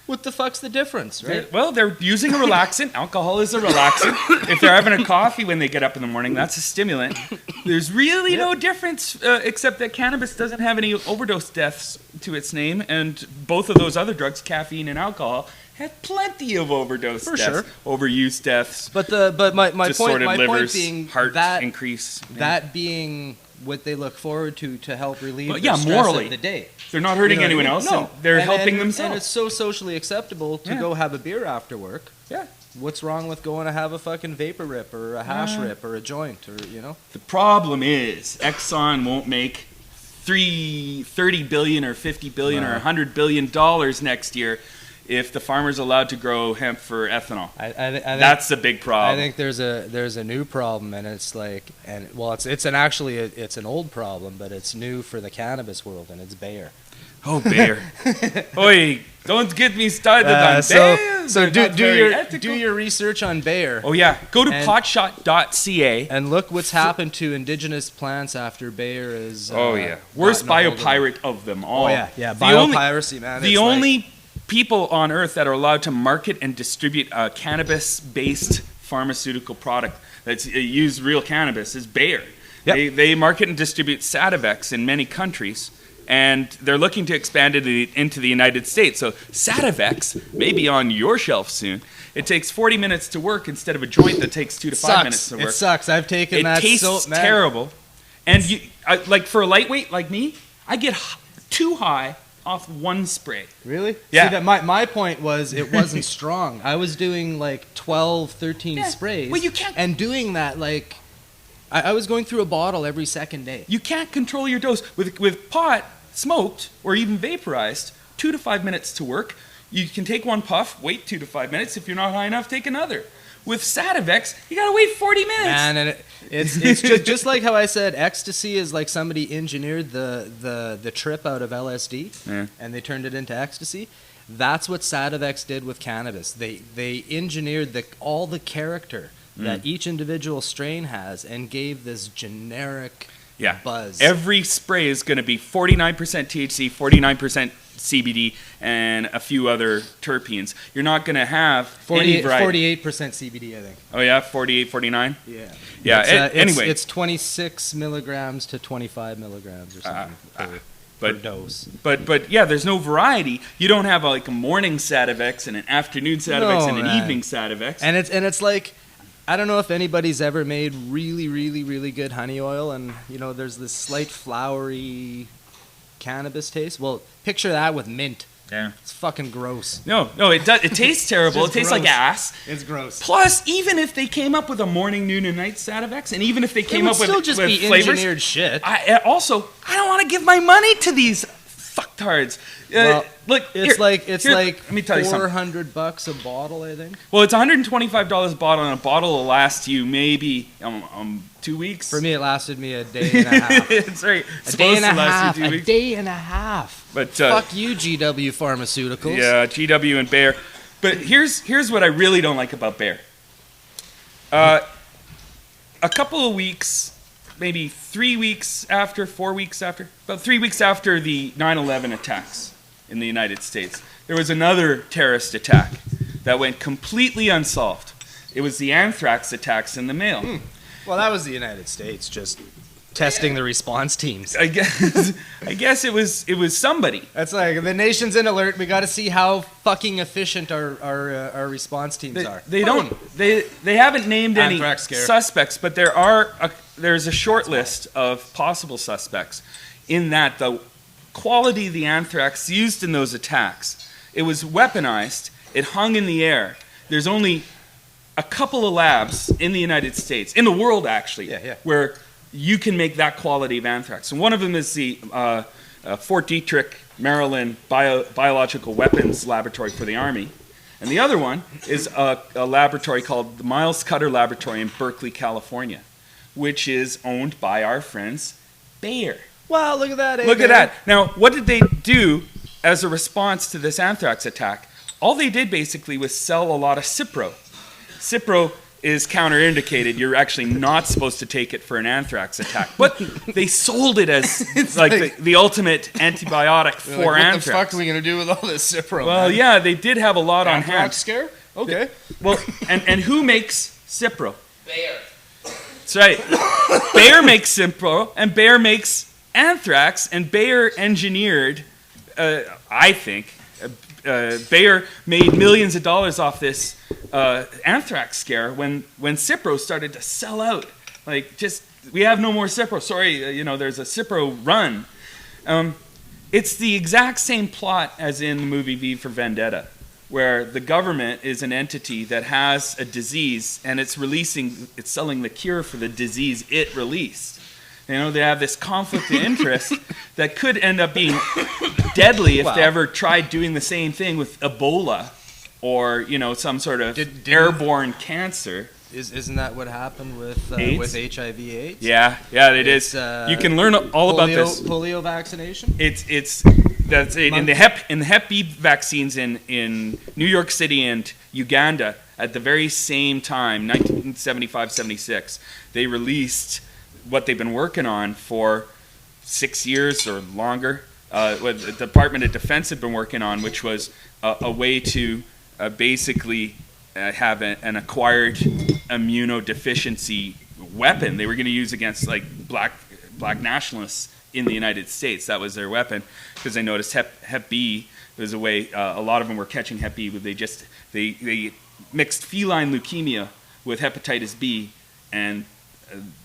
What the fuck's the difference, right? They're using a relaxant. Alcohol is a relaxant. If they're having a coffee when they get up in the morning, that's a stimulant. There's really no difference, except that cannabis doesn't have any overdose deaths to its name, and both of those other drugs, caffeine and alcohol, have plenty of overdose deaths, sure. Overuse deaths. But my point being heart that increase. That being what they look forward to help relieve the stress morally. of the day. They're not hurting anyone else. No, they're helping themselves. And it's so socially acceptable to go have a beer after work. Yeah. What's wrong with going to have a fucking vapor rip or a hash rip or a joint or The problem is Exxon won't make $30 billion or $50 billion or $100 billion next year if the farmer's allowed to grow hemp for ethanol. I think that's the big problem. I think there's a new problem, and it's like, it's an old problem, but it's new for the cannabis world, and it's Bayer. Oh, Bayer. Oi, don't get me started on Bayer. So do your research on Bayer. Oh, yeah. Go to potshot.ca. And look what's happened to indigenous plants after Bayer is... Worst biopirate of them all. Oh, yeah. Biopiracy, man. The only people on Earth that are allowed to market and distribute a cannabis-based pharmaceutical product that's use real cannabis is Bayer. Yep. They market and distribute Sativex in many countries, and they're looking to expand it into the United States. So Sativex may be on your shelf soon. It takes 40 minutes to work instead of a joint that takes 2 to 5 minutes to work. It sucks. I've taken that. It tastes terrible. And like for a lightweight like me, I get too high off one spray. Really? Yeah. See, my point was it wasn't strong. I was doing like 12, 13 sprays. Well, you can't. And doing that, like, I was going through a bottle every second day. You can't control your dose. With pot, smoked, or even vaporized, 2 to 5 minutes to work. You can take one puff, wait 2 to 5 minutes. If you're not high enough, take another. With Sativex, you gotta wait 40 minutes. Man, and it's just like how I said, ecstasy is like somebody engineered the trip out of LSD, and they turned it into ecstasy. That's what Sativex did with cannabis. They engineered all the character that each individual strain has and gave this generic buzz. Every spray is going to be 49% THC, 49% CBD, and a few other terpenes. You're not going to have 48% CBD, I think. Oh, yeah? 48, 49? Yeah. Yeah, anyway. It's 26 milligrams to 25 milligrams or something per dose. But yeah, there's no variety. You don't have a morning Sativex and an afternoon Sativex and an evening Sativex. And it's like, I don't know if anybody's ever made really, really, really good honey oil, and there's this slight flowery cannabis taste. Well, picture that with mint. Yeah, it's fucking gross. No, it does. It tastes terrible. It tastes like ass. It's gross. Plus, even if they came up with a morning, noon, and night Sativex, and even if they came up with still just be flavors, engineered shit. I don't want to give my money to these fucktards. Look, it's like let me tell you something. $400 a bottle, I think. Well, it's $125 a bottle, and a bottle will last you maybe 2 weeks. For me, it lasted me a day and a half. It's right. A day and a half. A day and a half. But fuck you, GW Pharmaceuticals. Yeah, GW and Bayer. But here's what I really don't like about Bayer. A couple of weeks, maybe 3 weeks after, 4 weeks after, about 3 weeks after the 9/11 attacks in the United States, there was another terrorist attack that went completely unsolved. It was the anthrax attacks in the mail. Well, that was the United States just testing the response teams. I guess it was somebody. That's like the nation's in alert. We got to see how fucking efficient our response teams are. They haven't named any suspects, but there's a short list of possible suspects. In that, the quality of the anthrax used in those attacks, it was weaponized. It hung in the air. There's only a couple of labs in the United States, in the world actually, where you can make that quality of anthrax. And one of them is the Fort Detrick, Maryland Biological Weapons Laboratory for the Army. And the other one is a laboratory called the Miles Cutter Laboratory in Berkeley, California, which is owned by our friends Bayer. Wow, look at that. Look at that. Now, what did they do as a response to this anthrax attack? All they did basically was sell a lot of Cipro. Cipro is counterindicated. You're actually not supposed to take it for an anthrax attack. But they sold it as like the ultimate antibiotic for anthrax. What the fuck are we going to do with all this Cipro? Well, yeah, they did have a lot on hand. Anthrax scare? Okay. Well, and who makes Cipro? Bayer. That's right. Bayer makes Cipro, and Bayer makes anthrax, and Bayer engineered, I think, Bayer made millions of dollars off this anthrax scare when Cipro started to sell out. We have no more Cipro. Sorry, there's a Cipro run. It's the exact same plot as in the movie V for Vendetta, where the government is an entity that has a disease and it's selling the cure for the disease it released. They have this conflict of interest that could end up being deadly if they ever tried doing the same thing with Ebola or, some sort of airborne cancer. Isn't that what happened with HIV/AIDS? Yeah, it is. You can learn all about this. Polio vaccination? It's That's in the Hep B vaccines in New York City and Uganda at the very same time, 1975-76. They released what they've been working on for 6 years or longer. What the Department of Defense had been working on, which was a way to basically have an acquired immunodeficiency weapon they were going to use against like black nationalists in the United States. That was their weapon, because they noticed Hep B was a way. A lot of them were catching Hep B, but they mixed feline leukemia with hepatitis B, and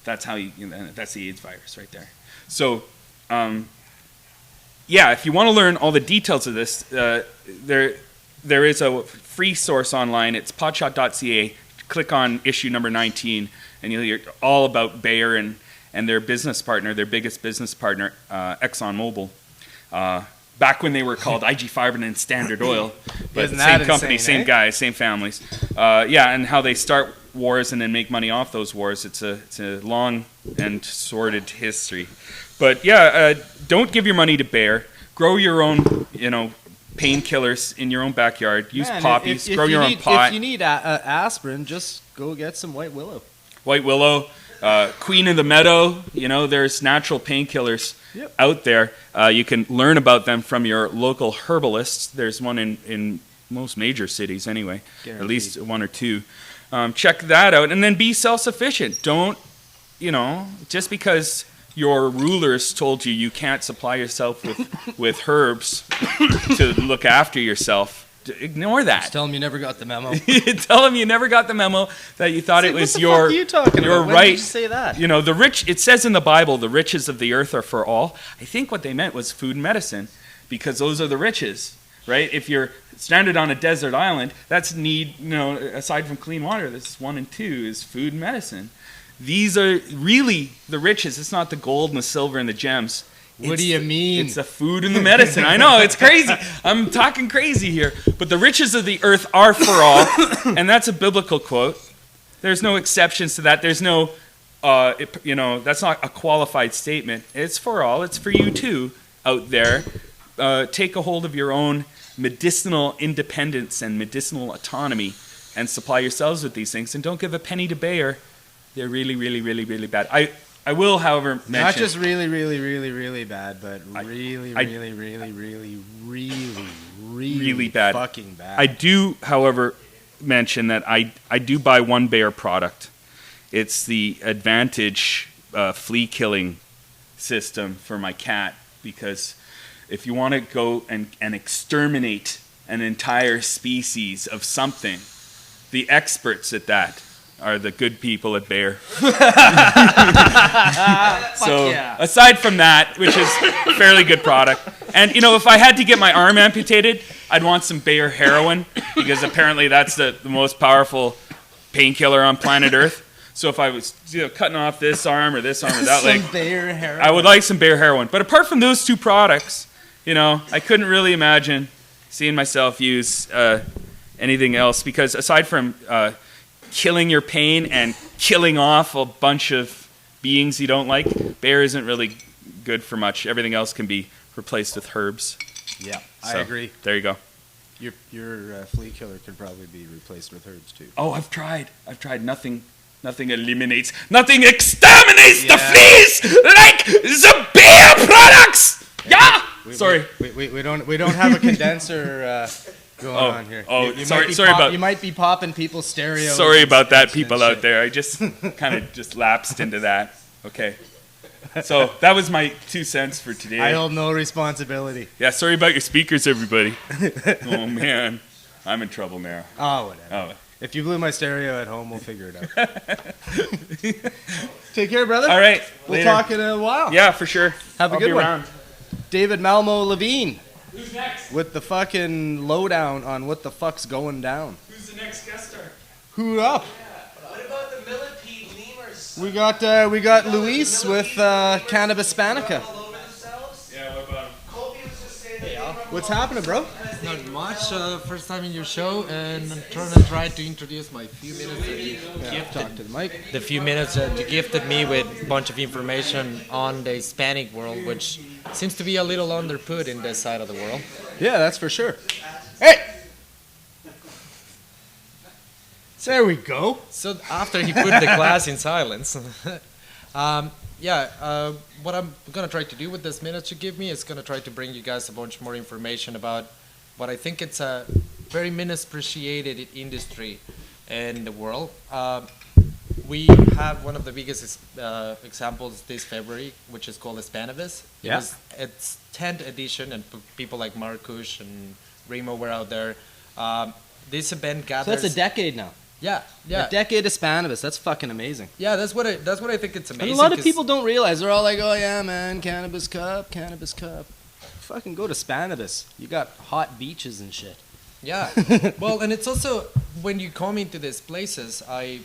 that's how that's the AIDS virus right there. So, if you want to learn all the details of this, there is a free source online. It's potshot.ca. Click on issue number 19, and you'll hear all about Bayer and their business partner, their biggest business partner, ExxonMobil. Back when they were called IG Farben and Standard Oil, but same company, same guys, same families. And how they start wars and then make money off those wars. It's a long and sordid history. But don't give your money to Bayer. Grow your own, painkillers in your own backyard. Use poppies. Grow your own pot. If you need aspirin, just go get some white willow. White willow, Queen of the Meadow. There's natural painkillers out there. You can learn about them from your local herbalists. There's one in most major cities anyway, Guaranteed. At least one or two. Check that out, and then be self-sufficient. Don't, just because your rulers told you can't supply yourself with herbs to look after yourself, ignore that. Just tell them you never got the memo. Tell them you never got the memo, that you thought it was your, what the fuck are you talking your about? right. When did you say that? The rich, it says in the Bible, the riches of the earth are for all. I think what they meant was food and medicine, because those are the riches, right? If you're stranded on a desert island, that's need, aside from clean water, this is 1 and 2 is food and medicine. These are really the riches. It's not the gold and the silver and the gems. What do you mean? It's the food and the medicine. I know, it's crazy. I'm talking crazy here. But the riches of the earth are for all, and that's a biblical quote. There's no exceptions to that. There's no, that's not a qualified statement. It's for all. It's for you too out there. Take a hold of your own medicinal independence and medicinal autonomy and supply yourselves with these things. And don't give a penny to Bayer. They're really, really, really, really bad. I will, however, mention... Not just really, really, really, really bad, but really, really, really, really, really, really bad. Fucking bad. I do, however, mention that I do buy one Bayer product. It's the Advantage flea killing system for my cat, because if you want to go and exterminate an entire species of something, the experts at that are the good people at Bayer. Aside from that, which is a fairly good product, and if I had to get my arm amputated, I'd want some Bayer heroin, because apparently that's the most powerful painkiller on planet Earth. So if I was cutting off this arm or that leg, Bayer heroin. I would like some Bayer heroin. But apart from those two products, I couldn't really imagine seeing myself use anything else, because aside from killing your pain and killing off a bunch of beings you don't like, Bayer isn't really good for much. Everything else can be replaced with herbs. Yeah, I agree. There you go. Your flea killer could probably be replaced with herbs too. Oh, I've tried. Nothing eliminates, nothing exterminates the fleas like the Bayer products. Yeah. Sorry. We don't have a condenser going on here. You might be popping people's stereos. Sorry about that, people out there. I just kind of just lapsed into that. Okay. So that was my 2 cents for today. I hold no responsibility. Yeah, sorry about your speakers, everybody. Oh man, I'm in trouble now. Oh, whatever. Oh. If you blew my stereo at home, we'll figure it out. Take care, brother. All right. We'll talk in a while. Yeah, for sure. Have a good one. Around. David Malmo-Levine. Who's next? With the fucking lowdown on what the fuck's going down. Who's the next guest star? Who up? Yeah. What about the millipede lemurs? We got Luis with Cannabis Spanica. Yeah, what about him? What's happening, bro? Not much. First time in your show, and I'm trying to introduce my few minutes that you gifted. Talk to the mic. The few minutes that you gifted me with a bunch of information on the Hispanic world, which seems to be a little underput in this side of the world. Yeah, that's for sure. Hey! There we go. So after he put the class in silence, what I'm gonna try to do with this minute you give me is gonna try to bring you guys a bunch more information about what I think it's a very misappreciated industry in the world. We have one of the biggest examples this February, which is called Cannabis. Yeah. It's 10th edition, and people like Markush and Remo were out there. This event So gathers. that's a decade now. Yeah. A decade of Cannabis. That's fucking amazing. Yeah, that's what I think it's amazing. And a lot of 'cause- people don't realize. They're all like, oh yeah, man, Cannabis Cup. Fucking go to Cannabis. You got hot beaches and shit. Yeah. Well, and it's also when you come into these places, I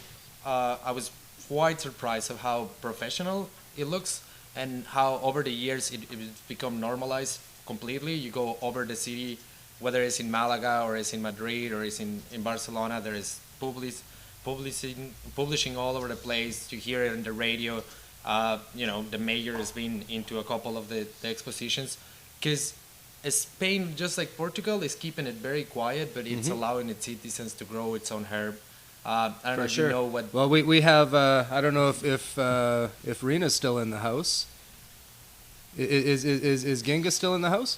was quite surprised of how professional it looks and how over the years it's become normalized completely. You go over the city, whether it's in Malaga or it's in Madrid or it's in Barcelona, there is publishing all over the place. You hear it on the radio. The mayor has been into a couple of the expositions because Spain, just like Portugal, is keeping it very quiet, but it's allowing its citizens to grow its own herb. I don't know if you know what. Well, we have. I don't know if Rena's still in the house. Is Ginga still in the house?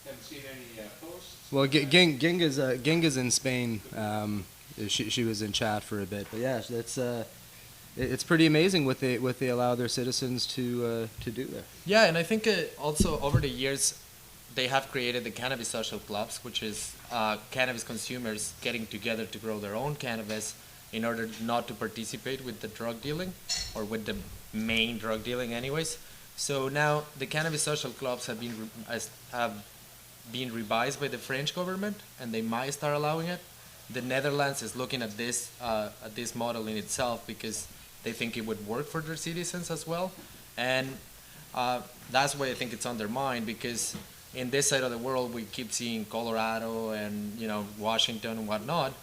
Haven't seen any posts. Well, Ginga's in Spain. She was in chat for a bit, but yeah, that's it's pretty amazing what they allow their citizens to do there. Yeah, and I think also over the years they have created the cannabis social clubs, which is cannabis consumers getting together to grow their own cannabis in order not to participate with the drug dealing or with the main drug dealing anyways. So now the cannabis social clubs have been revised by the French government, and they might start allowing it. The Netherlands is looking at this model in itself because they think it would work for their citizens as well, and that's why I think it's undermined because in this side of the world we keep seeing Colorado and Washington and whatnot,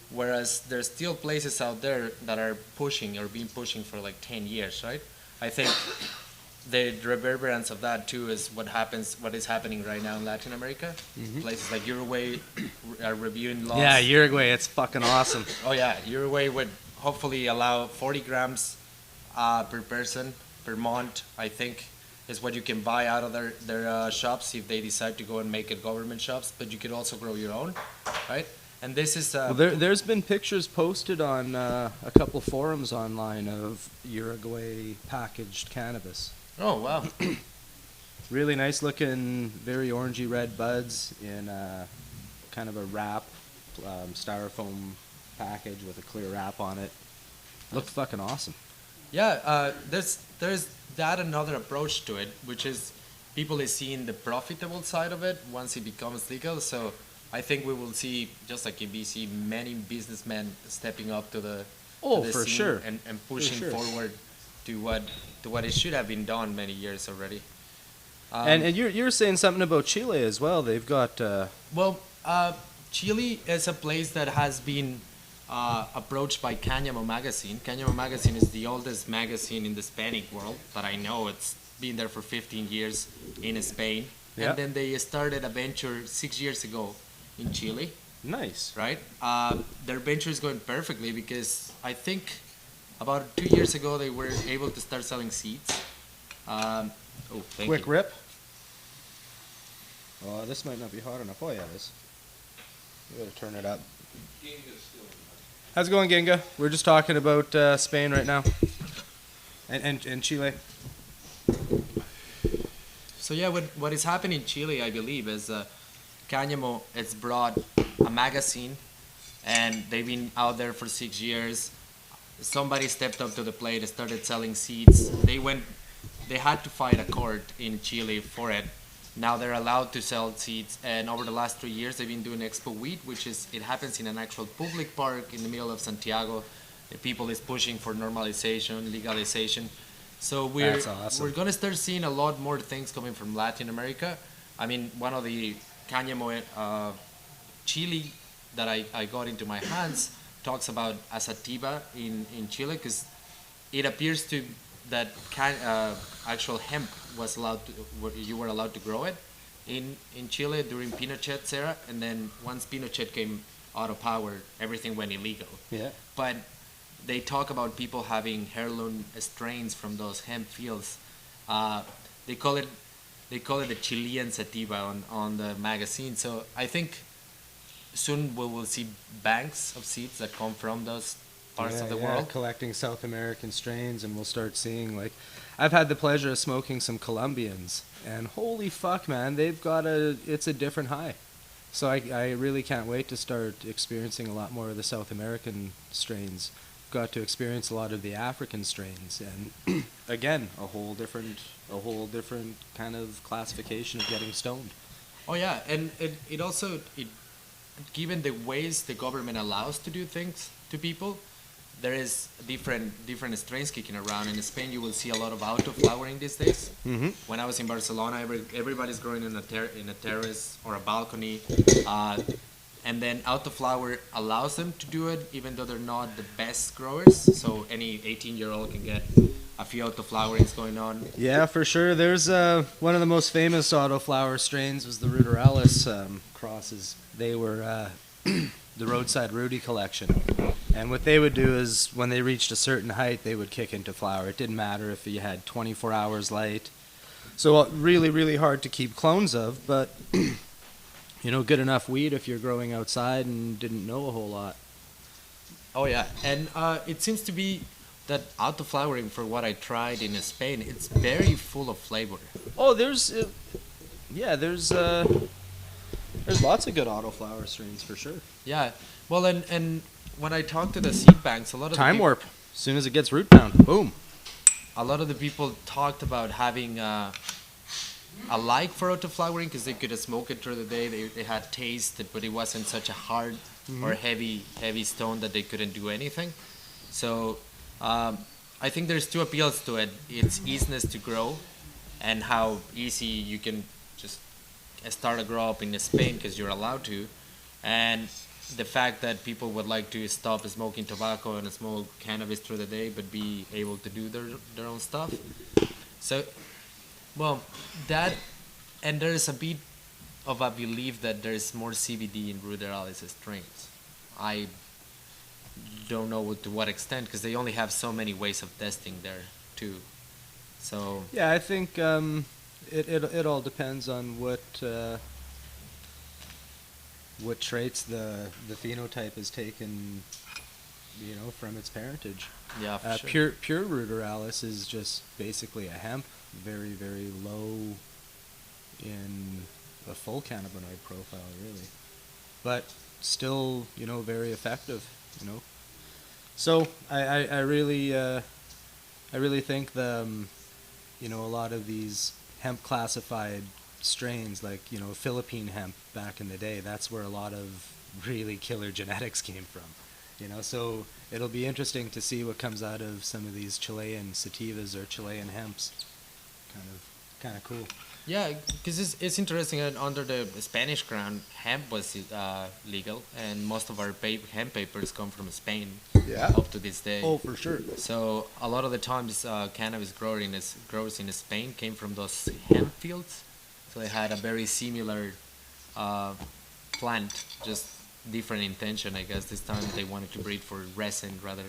whereas there's still places out there that are pushing or been pushing for like 10 years, right? I think the reverberance of that too is what is happening right now in Latin America. Places like Uruguay are reviewing laws. Yeah, Uruguay, it's fucking awesome. Oh yeah, Uruguay would hopefully allow 40 grams per person per month, I think, is what you can buy out of their shops if they decide to go and make it government shops. But you could also grow your own, right? And this is... Well, there's been pictures posted on a couple forums online of Uruguay packaged cannabis. Oh, wow. Really nice looking, very orangey red buds in kind of a wrap, styrofoam package with a clear wrap on it. Looked fucking awesome. Yeah, there's that another approach to it, which is people is seeing the profitable side of it once it becomes legal. So I think we will see, just like in BC, many businessmen stepping up to the For scene sure. and pushing forward to what it should have been done many years already. And you're saying something about Chile as well. They've got Chile is a place that has been approached by Cannabis magazine. Cannabis magazine is the oldest magazine in the Hispanic world that I know. It's been there for 15 years in Spain. Yeah. And then they started a venture 6 years ago in Chile, nice. right? Their venture is going perfectly because I think about 2 years ago they were able to start selling seeds. Quick rip. Oh, this might not be hot enough. Oh yeah, it is. You gotta turn it up. How's it going, Ginga? We're just talking about Spain right now, and Chile. So yeah, what is happening in Chile, I believe, is Cáñamo has brought a magazine, and they've been out there for 6 years. Somebody stepped up to the plate and started selling seeds. They had to fight a court in Chile for it. Now they're allowed to sell seeds, and over the last 3 years they've been doing Expo Weed, it happens in an actual public park in the middle of Santiago. The people is pushing for normalization, legalization. So That's awesome. we're gonna start seeing a lot more things coming from Latin America. I mean, one of the Cáñamo chili that I got into my hands talks about a sativa in Chile because it appears to actual hemp was allowed to, you were allowed to grow it in Chile during Pinochet's era, and then once Pinochet came out of power, everything went illegal. Yeah. But they talk about people having heirloom strains from those hemp fields. They call it the Chilean sativa on the magazine. So I think soon we will see banks of seeds that come from those parts of the world. Collecting South American strains, and we'll start seeing, like, I've had the pleasure of smoking some Colombians, and holy fuck, man, it's a different high. So I really can't wait to start experiencing a lot more of the South American strains. Got to experience a lot of the African strains, and again, a whole different kind of classification of getting stoned. Oh yeah, and it also, given the ways the government allows to do things to people, there is different strains kicking around. In Spain, you will see a lot of auto-flowering these days. Mm-hmm. When I was in Barcelona, everybody's growing in a terrace or a balcony, and then auto-flower allows them to do it, even though they're not the best growers. So any 18-year-old can get a few auto-flowerings going on. Yeah, for sure. There's one of the most famous autoflower strains was the Ruderalis crosses. They were the Roadside Rudy collection. And what they would do is when they reached a certain height, they would kick into flower. It didn't matter if you had 24 hours light. So really, really hard to keep clones of, but good enough weed if you're growing outside and didn't know a whole lot. Oh yeah, and it seems to be that auto-flowering, for what I tried in Spain, it's very full of flavor. Oh, there's lots of good autoflower strains for sure. Yeah, well, and when I talked to the seed banks, a lot of Time warp. As soon as it gets root bound, boom. A lot of the people talked about having a like for auto-flowering because they could smoke it through the day. They had taste, but it wasn't such a hard or heavy stone that they couldn't do anything. So I think there's two appeals to it. Its easiness to grow and how easy you can just start a grow up in Spain because you're allowed to, and the fact that people would like to stop smoking tobacco and smoke cannabis through the day but be able to do their own stuff. So, well, that, and there is a bit of a belief that there is more CBD in Ruderalis strains. I don't know to what extent because they only have so many ways of testing there too. So yeah, I think it all depends on what traits the phenotype has taken, from its parentage. Yeah, for sure. Pure Ruderalis is just basically a hemp, very, very low in a full cannabinoid profile, really, but still, very effective, So I really think a lot of these hemp classified strains, like Philippine hemp back in the day, that's where a lot of really killer genetics came from. So it'll be interesting to see what comes out of some of these Chilean sativas or Chilean hemps. Kind of cool. Yeah, because it's interesting that under the Spanish crown, hemp was legal, and most of our hemp papers come from Spain. Yeah. Up to this day. Oh, for sure. So a lot of the times, cannabis growers in Spain came from those hemp fields. So they had a very similar plant, just different intention. I guess this time they wanted to breed for resin rather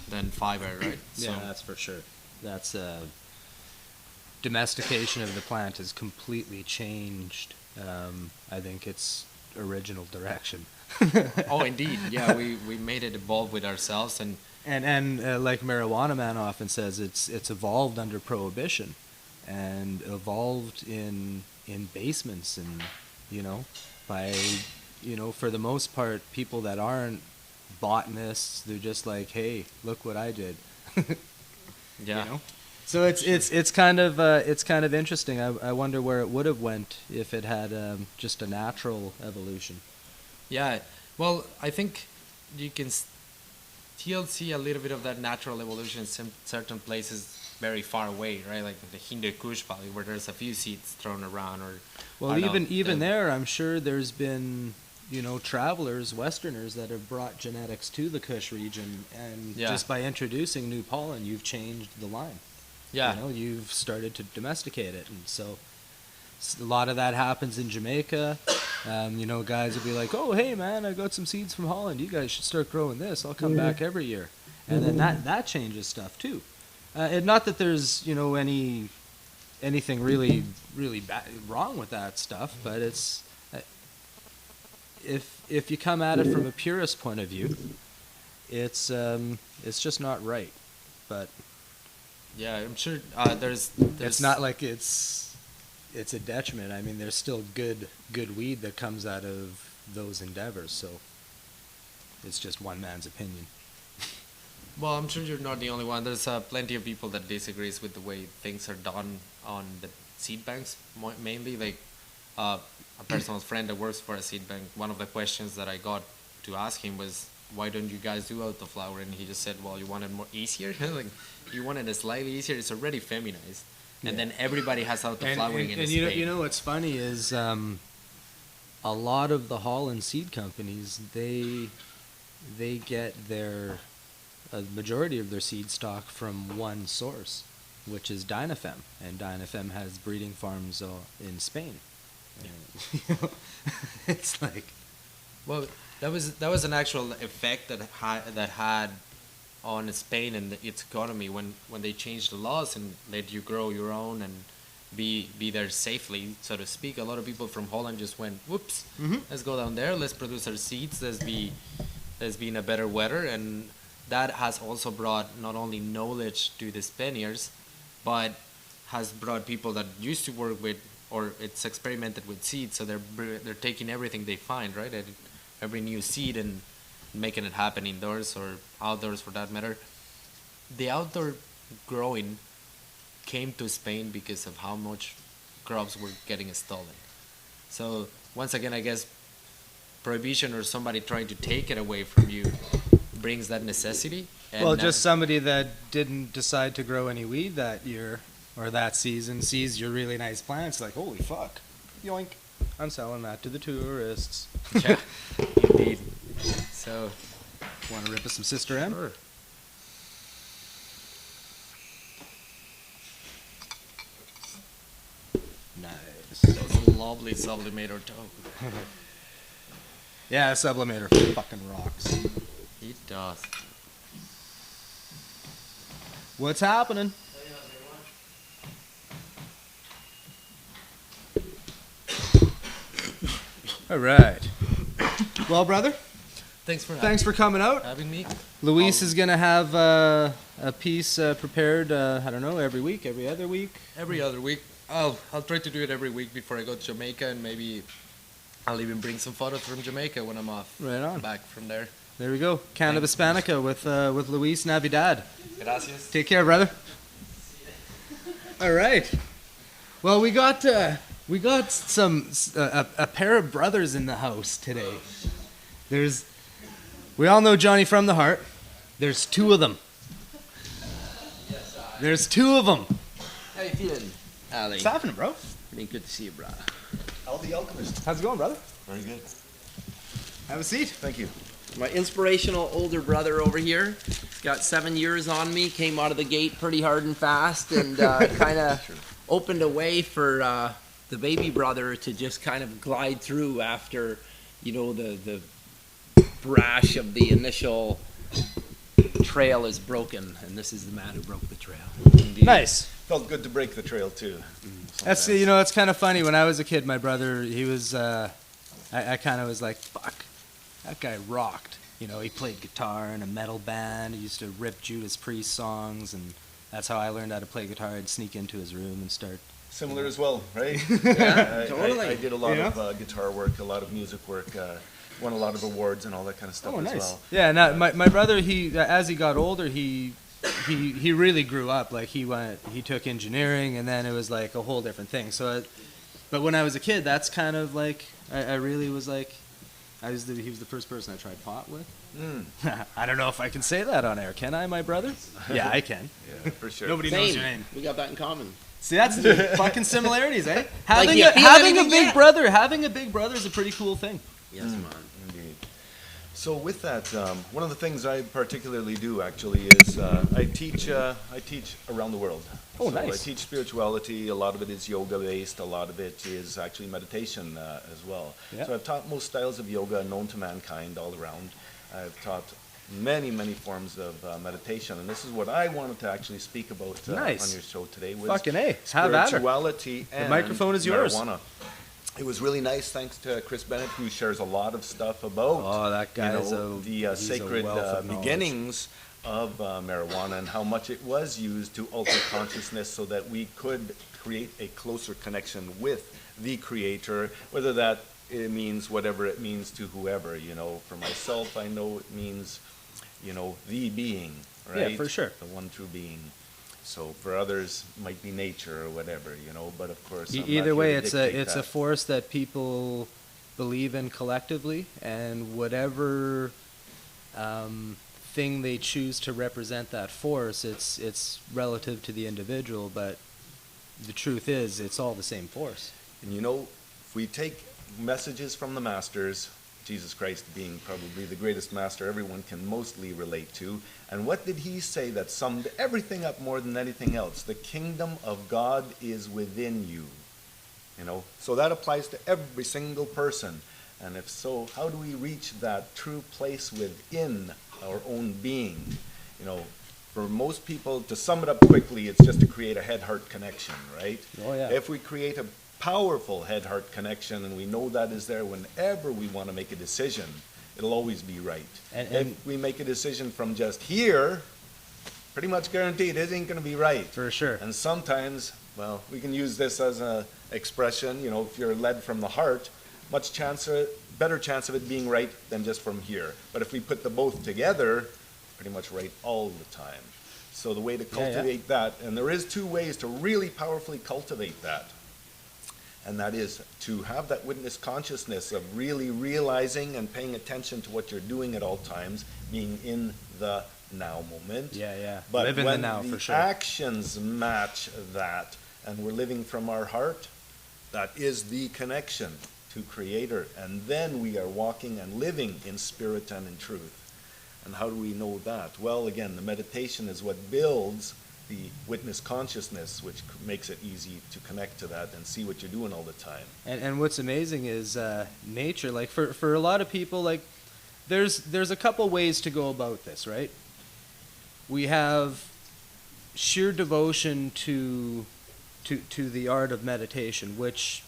than fiber, right? Yeah, so that's for sure. That's domestication of the plant has completely changed. I think its original direction. Oh, indeed. Yeah, we made it evolve with ourselves, and like Marijuana Man often says, it's evolved under prohibition, and evolved in basements, and by for the most part, people that aren't botanists, they're just like, hey, look what I did. Yeah. So it's kind of interesting. I wonder where it would have went if it had just a natural evolution. Yeah, well, I think you can still see a little bit of that natural evolution in certain places very far away, right? Like the Hindu Kush Valley, where there's a few seeds thrown around, or well, even there, I'm sure there's been travelers, Westerners that have brought genetics to the Kush region, and Yeah. just by introducing new pollen, you've changed the line. Yeah. You've started to domesticate it, and so a lot of that happens in Jamaica. Guys will be like, "Oh, hey man, I got some seeds from Holland. You guys should start growing this. I'll come back every year," and then that changes stuff too. And not that there's anything really wrong with that stuff, but it's if you come at it from a purist point of view, it's just not right. But Yeah, I'm sure there's it's not like it's a detriment. I mean, there's still good weed that comes out of those endeavors. So it's just one man's opinion. Well, I'm sure you're not the only one. There's plenty of people that disagrees with the way things are done on the seed banks, mainly. Like a personal friend that works for a seed bank, one of the questions that I got to ask him was, why don't you guys do autoflower? And he just said, well, you want it more easier? Like, you want it slightly easier? It's already feminized. And then everybody has autoflowering in and Spain. what's funny is a lot of the Holland seed companies, they get a majority of their seed stock from one source, which is Dynafem, and Dynafem has breeding farms in Spain. It's like, Well, that was an actual effect that had on Spain and its economy when they changed the laws and let you grow your own and be there safely, so to speak. A lot of people from Holland just went, whoops, let's go down there, let's produce our seeds, let's be in a better weather. And that has also brought not only knowledge to the Spaniards, but has brought people that used to work with, or it's experimented with seeds, so they're taking everything they find, right? Every new seed and making it happen indoors or outdoors for that matter. The outdoor growing came to Spain because of how much crops were getting stolen. So once again, I guess prohibition or somebody trying to take it away from you brings that necessity. And well, just somebody that didn't decide to grow any weed that year or that season sees your really nice plants, like, holy fuck, yoink, I'm selling that to the tourists. Yeah, indeed. So, Want to rip us some Sister M? sure. Nice. Those lovely sublimator toe. Yeah, Sublimator fucking rocks. It does. What's happening? All right. Well, brother, Thanks for coming out. having me. Luis is going to have a piece prepared, I don't know, every week, every other week. Every other week. I'll try to do it every week before I go to Jamaica, and maybe I'll even bring some photos from Jamaica when I'm off. Right on. Back from there. There we go. Cannabis Hispanica with Luis Navidad. Gracias. Take care, brother. All right. Well, we got some a pair of brothers in the house today. We all know Johnny from the Heart. There's two of them. There's two of them. How you feeling, Ali? What's happening, bro? Feeling good to see you, brah. Al the Alchemist. How's it going, brother? Very good. Have a seat. Thank you. My inspirational older brother over here. He's got 7 years on me. Came out of the gate pretty hard and fast, and kind of opened a way for the baby brother to just kind of glide through after, the brash of the initial trail is broken, and this is the man who broke the trail. Nice. Felt good to break the trail too. That's sometimes. it's kind of funny. When I was a kid, my brother, he was. I kind of was like, fuck, that guy rocked. He played guitar in a metal band. He used to rip Judas Priest songs, and that's how I learned how to play guitar. I'd sneak into his room and start. Similar as well, right? Yeah, I totally. did a lot Yeah. of guitar work, a lot of music work, won a lot of awards and all that kind of stuff Oh, as nice. well. Yeah, no, my brother, he as he got older, he really grew up. Like he took engineering, and then it was like a whole different thing. So, but when I was a kid, that's kind of like I really was like, he was the first person I tried pot with. I don't know if I can say that on air. Can I, my brother? Yeah, I can. Yeah, for sure. Nobody knows Same. your name. We got that in common. See, that's the fucking similarities, eh? Like, Having you a feel having a anything big yet? brother is a pretty cool thing. Yes, man. Indeed. So with that, one of the things I particularly do actually is I teach around the world. Oh, So nice. I teach spirituality. A lot of it is yoga based. A lot of it is actually meditation as well. Yeah. So I've taught most styles of yoga known to mankind all around. I've taught many forms of meditation, and this is what I wanted to actually speak about Nice. on your show today. Was Fucking A. Have at her. spirituality and microphone is yours. marijuana. It was really nice, thanks to Chris Bennett, who shares a lot of stuff about Oh, that guy is the he's a sacred wealth of knowledge. beginnings of marijuana and how much it was used to alter consciousness so that we could create a closer connection with the Creator, whether that it means whatever it means to whoever. For myself, I know it means, the being, right? Yeah, for sure. The one true being. So for others, might be nature or whatever, but of course, I'm not Either here way, to it's dictate a that. force that people believe in collectively, and whatever thing they choose to represent that force, it's relative to the individual. But the truth is, it's all the same force. And if we take messages from the masters, Jesus Christ being probably the greatest master everyone can mostly relate to, and what did he say that summed everything up more than anything else? The kingdom of God is within you. So that applies to every single person. And if so, how do we reach that true place within our own being? For most people, to sum it up quickly, it's just to create a head-heart connection, right? Oh, yeah. If we create a powerful head-heart connection, and we know that is there whenever we want to make a decision, it'll always be right. And if we make a decision from just here, pretty much guaranteed it ain't going to be right. for sure. And sometimes, we can use this as an expression, if you're led from the heart, better chance of it being right than just from here. But if we put the both together, pretty much right all the time. So the way to cultivate that, and there is two ways to really powerfully cultivate that. And that is to have that witness consciousness of really realizing and paying attention to what you're doing at all times, being in the now moment. Yeah. But Live in when the now, the for sure. actions match that, and we're living from our heart, that is the connection to Creator. And then we are walking and living in spirit and in truth. And how do we know that? Well, again, the meditation is what builds the witness consciousness, which makes it easy to connect to that and see what you're doing all the time. And what's amazing is nature. Like for a lot of people, like there's a couple ways to go about this, right? We have sheer devotion to the art of meditation, which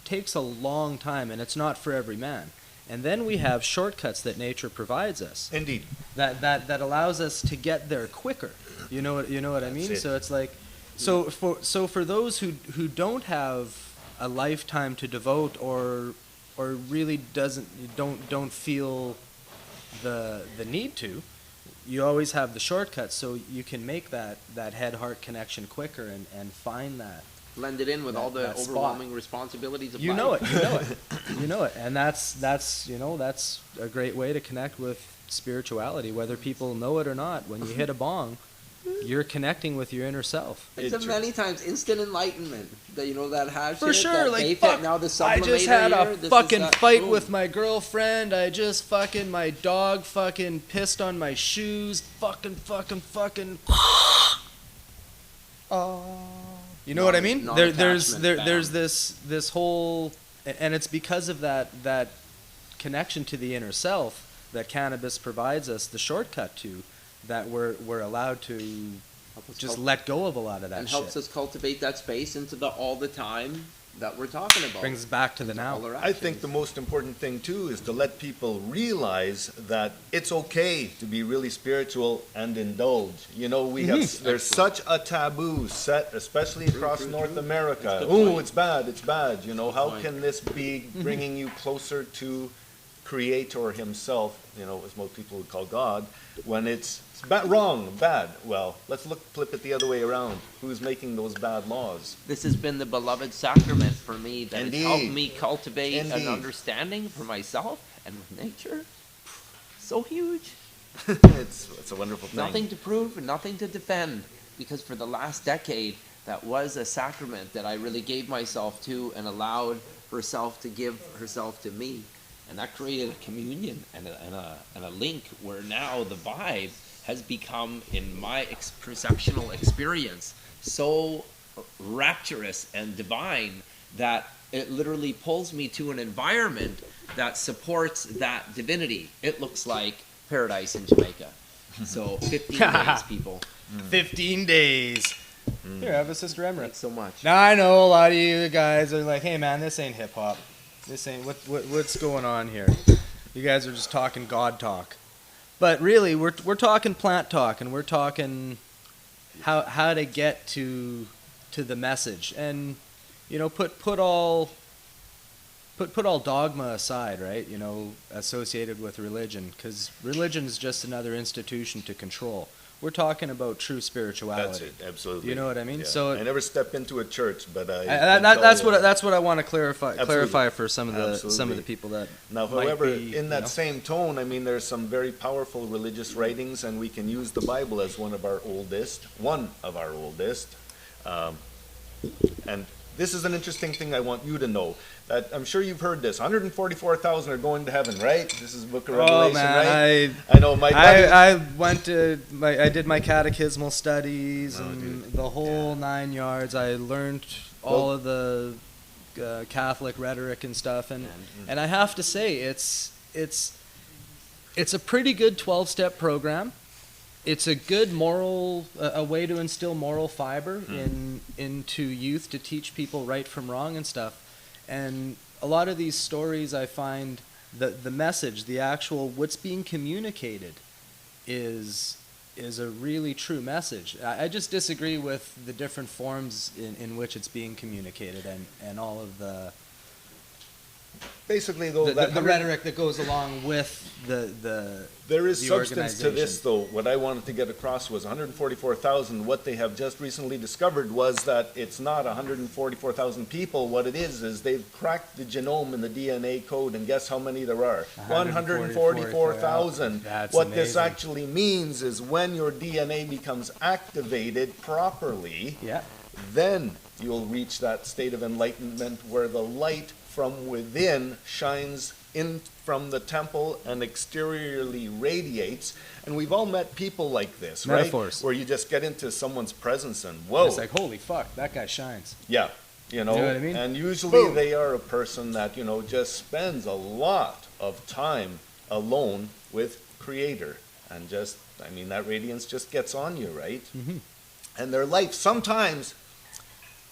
takes a long time, and it's not for every man. And then we have shortcuts that nature provides us. Indeed. That allows us to get there quicker. You know what I mean? it. So it's like, so for those who don't have a lifetime to devote, or really don't feel the need to, you always have the shortcuts, so you can make that head-heart connection quicker and find that. Blend it in with all the that spot. overwhelming responsibilities of You life. know it, you know it, and that's a great way to connect with spirituality, whether people know it or not. When you hit a bong, you're connecting with your inner self. It's many times instant enlightenment that that has For sure, that like vape fuck. Now the I just had sublimator a here, fucking fight boom. with my girlfriend. I just my dog fucking pissed on my shoes. Fucking. Oh. You know what I mean? There's Non-attachment, this whole, and it's because of that connection to the inner self that cannabis provides us the shortcut to, that we're allowed to just let go of a lot of that and shit. helps us cultivate that space into the all the time that we're talking about. Brings us back to the Into now. all our I think actions. the most important thing too is to let people realize that it's okay to be really spiritual and indulge. We have there's such a taboo set, especially across North America. That's a good Oh, point. it's bad, it's bad. How point. can this be bringing you closer to Creator Himself? As most people would call God, when it's wrong, bad. Well, let's flip it the other way around. Who's making those bad laws? This has been the beloved sacrament for me that Indeed. has helped me cultivate Indeed. an understanding for myself and with nature. So huge. It's a wonderful thing. Nothing to prove and nothing to defend, because for the last decade, that was a sacrament that I really gave myself to and allowed herself to give herself to me. And that created a communion and a link where now the vibe has become, in my perceptual experience, so rapturous and divine that it literally pulls me to an environment that supports that divinity. It looks like paradise in Jamaica. So 15 days, people. 15 days. Here, have a Sister Emmerich. Thanks so much. Now I know a lot of you guys are like, hey man, this ain't hip hop. This ain't what's going on here. You guys are just talking God talk. But really, we're talking plant talk, and we're talking how to get to the message, and put all dogma aside, right? Associated with religion, because religion is just another institution to control. We're talking about true spirituality. That's it, absolutely. You know what I mean? Yeah. So I never stepped into a church, but that's what I want to clarify. Absolutely. Clarify for some of the Absolutely. people that Now, might however, be, in that same tone, I mean, there's some very powerful religious writings, and we can use the Bible as one of our oldest. And this is an interesting thing I want you to know. That I'm sure you've heard this. 144,000 are going to heaven, right? This is Book of Revelation, right? I know my buddy. I did my catechismal studies and the whole 9 yards. I learned all of the Catholic rhetoric and stuff, and I have to say it's a pretty good 12-step program. It's a good moral, a way to instill moral fiber into youth, to teach people right from wrong and stuff. And a lot of these stories, I find the message, the actual what's being communicated, is a really true message. I just disagree with the different forms in which it's being communicated, and all of the Basically, though, the rhetoric that goes along with there is the substance to this, organization. though. What I wanted to get across was 144,000. What they have just recently discovered was that it's not 144,000 people. What it is they've cracked the genome in the DNA code, and guess how many there are? 144,000. That's What this amazing. actually means is when your DNA becomes activated properly, then you'll reach that state of enlightenment where the light from within shines in from the temple and exteriorly radiates. And we've all met people like this, Metaphors. right? Where you just get into someone's presence and whoa. It's like, holy fuck, that guy shines. Yeah. You know what I mean? And usually they are a person that, just spends a lot of time alone with Creator. And just, that radiance just gets on you, right? Mm-hmm. And their life, sometimes,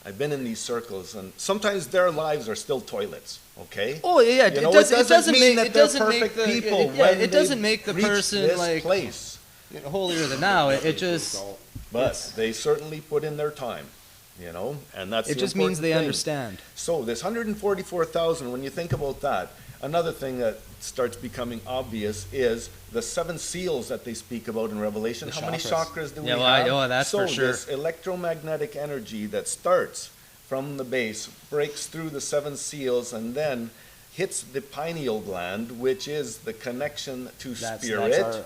I've been in these circles, and sometimes their lives are still toilets, okay? Oh yeah, it doesn't mean that they're perfect make the, people. it doesn't make the reach person this like place. holier than thou. It just But they certainly put in their time, and that's it the just means important they thing. understand. So this 144,000, when you think about that, another thing that starts becoming obvious is the 7 seals that they speak about in Revelation. How many chakras do we have? That's so for sure. this electromagnetic energy that starts from the base, breaks through the 7 seals, and then hits the pineal gland, which is the connection to spirit.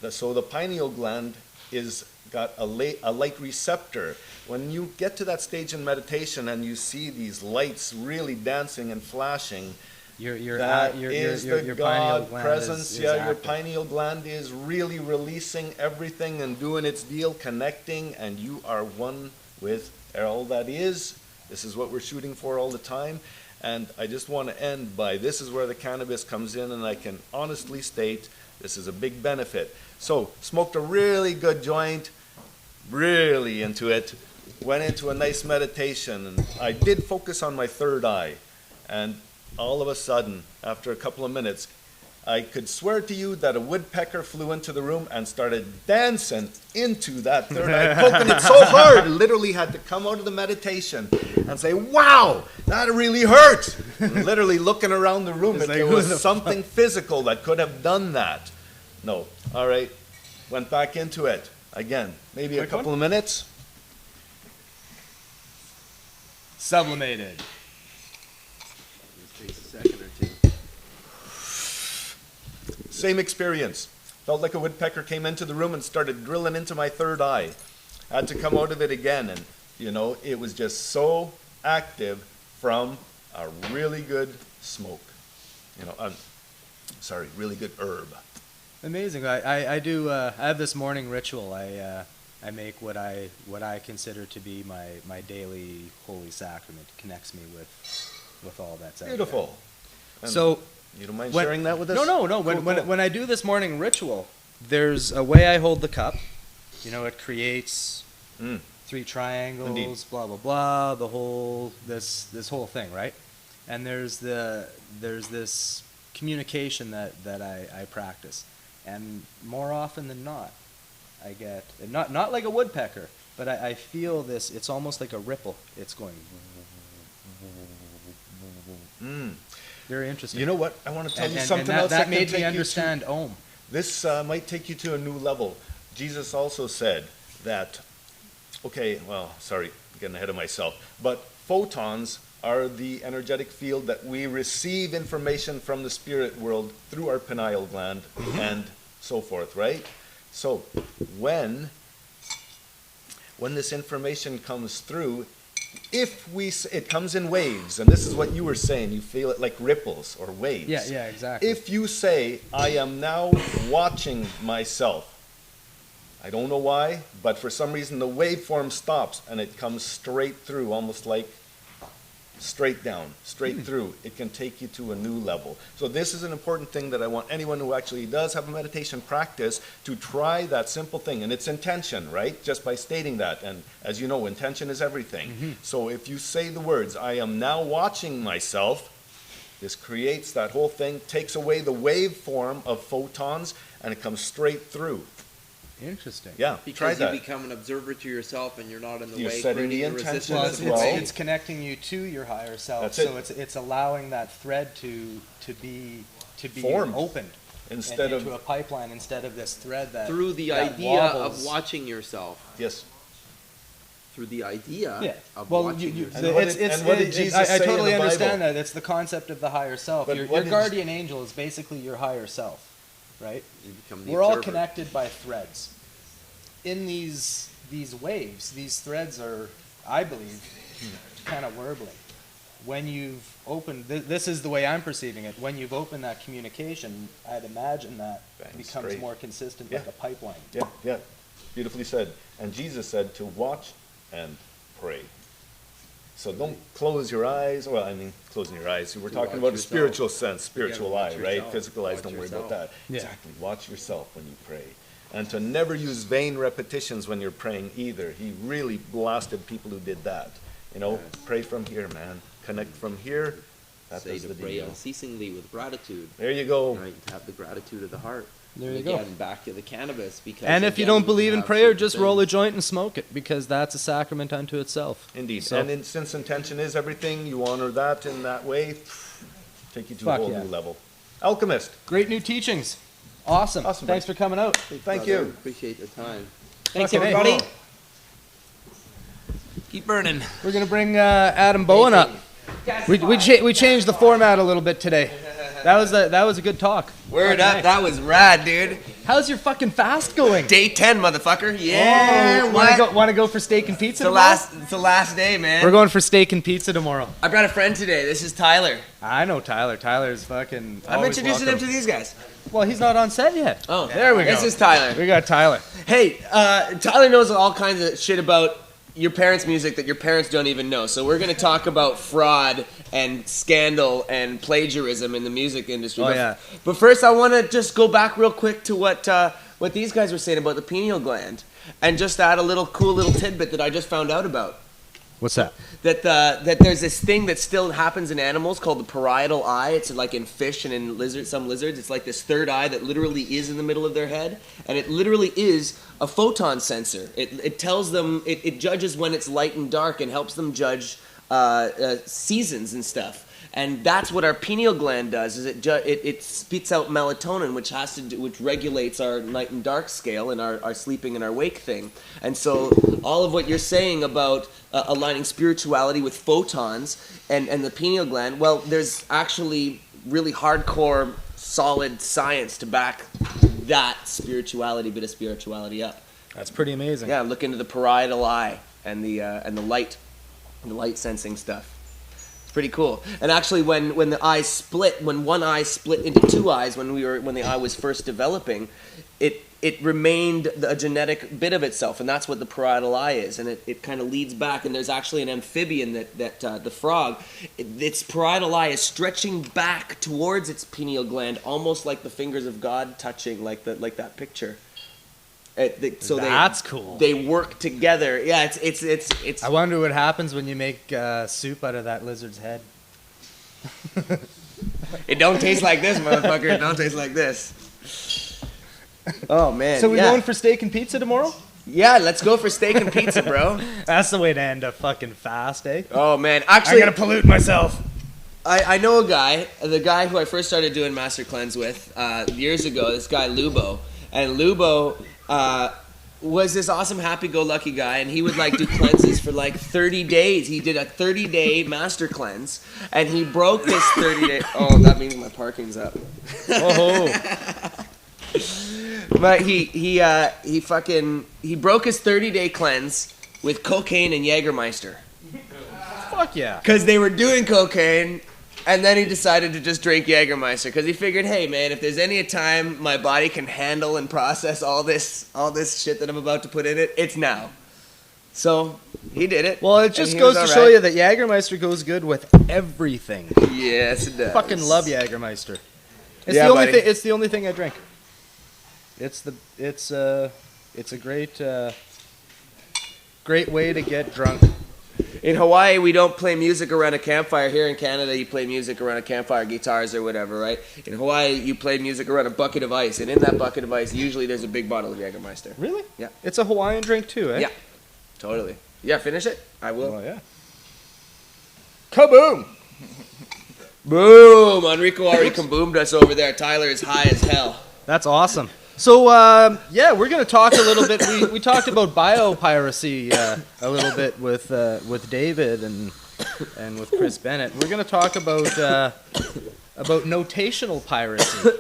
So the pineal gland is got a light receptor. When you get to that stage in meditation and you see these lights really dancing and flashing, Your God pineal gland presence. is Your active. pineal gland is really releasing everything and doing its deal, connecting, and you are one with all that is. This is what we're shooting for all the time. And I just want to end by, this is where the cannabis comes in, and I can honestly state this is a big benefit. So, smoked a really good joint, really into it, went into a nice meditation, and I did focus on my third eye. And all of a sudden, after a couple of minutes, I could swear to you that a woodpecker flew into the room and started dancing into that third eye, poking it so hard, literally had to come out of the meditation and say, wow, that really hurt. And literally looking around the room, if there was something physical that could have done that. No. All right. Went back into it. Again, maybe a couple of minutes. Sublimated. Takes a second or two. Same experience. Felt like a woodpecker came into the room and started drilling into my third eye. Had to come out of it again, and it was just so active from a really good smoke. really good herb. Amazing. I do. I have this morning ritual. I make what I consider to be my daily holy sacrament. It connects me with all that's out there. Beautiful. And So you don't mind when- sharing that with us? No. Cool, cool. When I do this morning ritual, there's a way I hold the cup. It creates Mm. 3 triangles, Indeed. blah blah blah, the whole this whole thing, right? And there's this communication that I practice, and more often than not, I get not like a woodpecker, but I feel this. It's almost like a ripple. It's going. Mm. Very interesting. You know what? I want to tell you and something that, else that can made take me you understand Om. This might take you to a new level. Jesus also said that, sorry, I'm getting ahead of myself, but photons are the energetic field that we receive information from the spirit world through our pineal gland and so forth, right? So when this information comes through, it comes in waves, and this is what you were saying, you feel it like ripples or waves. Yeah, exactly. If you say, I am now watching myself, I don't know why, but for some reason the waveform stops and it comes straight through, almost like straight down, straight through. It can take you to a new level. So this is an important thing that I want anyone who actually does have a meditation practice to try that simple thing. And it's intention, right? Just by stating that. And as you know, intention is everything. So if you say the words, I am now watching myself, this creates that whole thing, takes away the waveform of photons, and it comes straight through. Interesting. Yeah, try Because you that. become an observer to yourself and you're not in the You're way setting creating the the intention resistance. Well, as well. it's connecting you to your higher self. That's so it. it's allowing that thread to be Formed. opened Instead into of, a pipeline instead of this thread that Through the that idea wobbles. of watching yourself. yes. Through the idea Yeah. of Well, watching you, yourself. And what did Jesus I say in totally the understand Bible? that. It's the concept of the higher self. But Your what did- guardian angel is basically your higher self, right? You become the We're all observer. connected by threads. In these waves, these threads are, I believe, kind of warbling. When you've opened, this is the way I'm perceiving it. When you've opened that communication, I'd imagine that Bang, becomes straight. more consistent, Yeah. like a pipeline. Yeah. Beautifully said. And Jesus said to watch and pray. So don't close your eyes. Well, I mean, closing your eyes. We're To talking watch about a yourself. spiritual sense, spiritual watch eye, right? yourself. Physical eyes, Watch don't worry about yourself. that. Yeah. Exactly. Watch yourself when you pray. And to never use vain repetitions when you're praying either. He really blasted people who did that. Pray from here, man. Connect from here. That Say does to the pray deal. unceasingly with gratitude. There you go. Right, to have the gratitude of the heart. There And you go. again, back to the cannabis. Because And if you again, don't we believe in have prayer, certain just roll a things. joint and smoke it, because that's a sacrament unto itself. Indeed. So- And since intention is everything, you honor that in that way, take you to a Fuck whole yeah. new level. Alchemist. Great new teachings. Awesome. Awesome, Thanks buddy. for coming out. Thank Brother, you. Appreciate the time. Thanks, Thanks, everybody. everybody. Keep burning. We're going to bring Adam Bowen up. We changed the format a little bit today. That was a good talk. Word up, that was rad, dude. How's your fucking fast going? Day 10, motherfucker. Yeah, Want to go for steak and pizza It's the last day, man. We're going for steak and pizza tomorrow. I brought a friend today. This is Tyler. I know Tyler. Tyler's fucking I'm always introducing welcome. him to these guys. Well, he's not on set yet. Oh, There we go. This is Tyler. We got Tyler. Hey, Tyler knows all kinds of shit about your parents' music that your parents don't even know. So we're going to talk about fraud and scandal and plagiarism in the music industry. Oh, but, yeah. But first, I want to just go back real quick to what these guys were saying about the pineal gland, and just add a cool little tidbit that I just found out about. What's that? That there's this thing that still happens in animals called the parietal eye. It's like in fish and in some lizards. It's like this third eye that literally is in the middle of their head, and it literally is a photon sensor. It tells them, it judges when it's light and dark and helps them judge seasons and stuff. And that's what our pineal gland does. Is it spits out melatonin, which regulates our night and dark scale and our sleeping and our wake thing. And so all of what you're saying about aligning spirituality with photons and the pineal gland, well, there's actually really hardcore, solid science to back that bit of spirituality up. That's pretty amazing. Yeah, look into the parietal eye and the light sensing stuff. Pretty cool. And actually, when the eyes split, when one eye split into two eyes, when the eye was first developing, it remained a genetic bit of itself, and that's what the parietal eye is. And it kind of leads back, and there's actually an amphibian that the frog, its parietal eye is stretching back towards its pineal gland, almost like the fingers of God touching, like that picture. So That's cool. They work together. Yeah, it's. I wonder what happens when you make soup out of that lizard's head. It don't taste like this, motherfucker. It don't taste like this. Oh man. So we're going for steak and pizza tomorrow? Yeah, let's go for steak and pizza, bro. That's the way to end a fucking fast, eh? Oh man, actually, I'm gonna pollute myself. I know a guy, the guy who I first started doing Master Cleanse with years ago. This guy Lubo, and Lubo was this awesome, happy-go-lucky guy, and he would like do cleanses for like 30 days. He did a 30-day Master Cleanse, and he broke this 30-day. Oh, that means my parking's up. Oh. But he broke his 30-day cleanse with cocaine and Jägermeister. Fuck yeah. Because they were doing cocaine, and then he decided to just drink Jägermeister. Because he figured, hey man, if there's any time my body can handle and process all this shit that I'm about to put in it, it's now. So he did it. Well, it just goes to show you that Jägermeister goes good with everything. Yes, it does. Fucking love Jägermeister. It's Yeah, the only buddy. thing. It's the only thing I drink. It's a great way to get drunk. In Hawaii, we don't play music around a campfire. Here in Canada, you play music around a campfire, guitars or whatever, right? In Hawaii, you play music around a bucket of ice, and in that bucket of ice, usually there's a big bottle of Jägermeister. Really? Yeah. It's a Hawaiian drink too, eh? Yeah, totally. Yeah, finish it. I will. Oh yeah. Kaboom! Boom! Enrico already kaboomed us over there. Tyler is high as hell. That's awesome. So yeah, we're gonna talk a little bit. We talked about biopiracy a little bit with David and with Chris Bennett. We're gonna talk about notational piracy.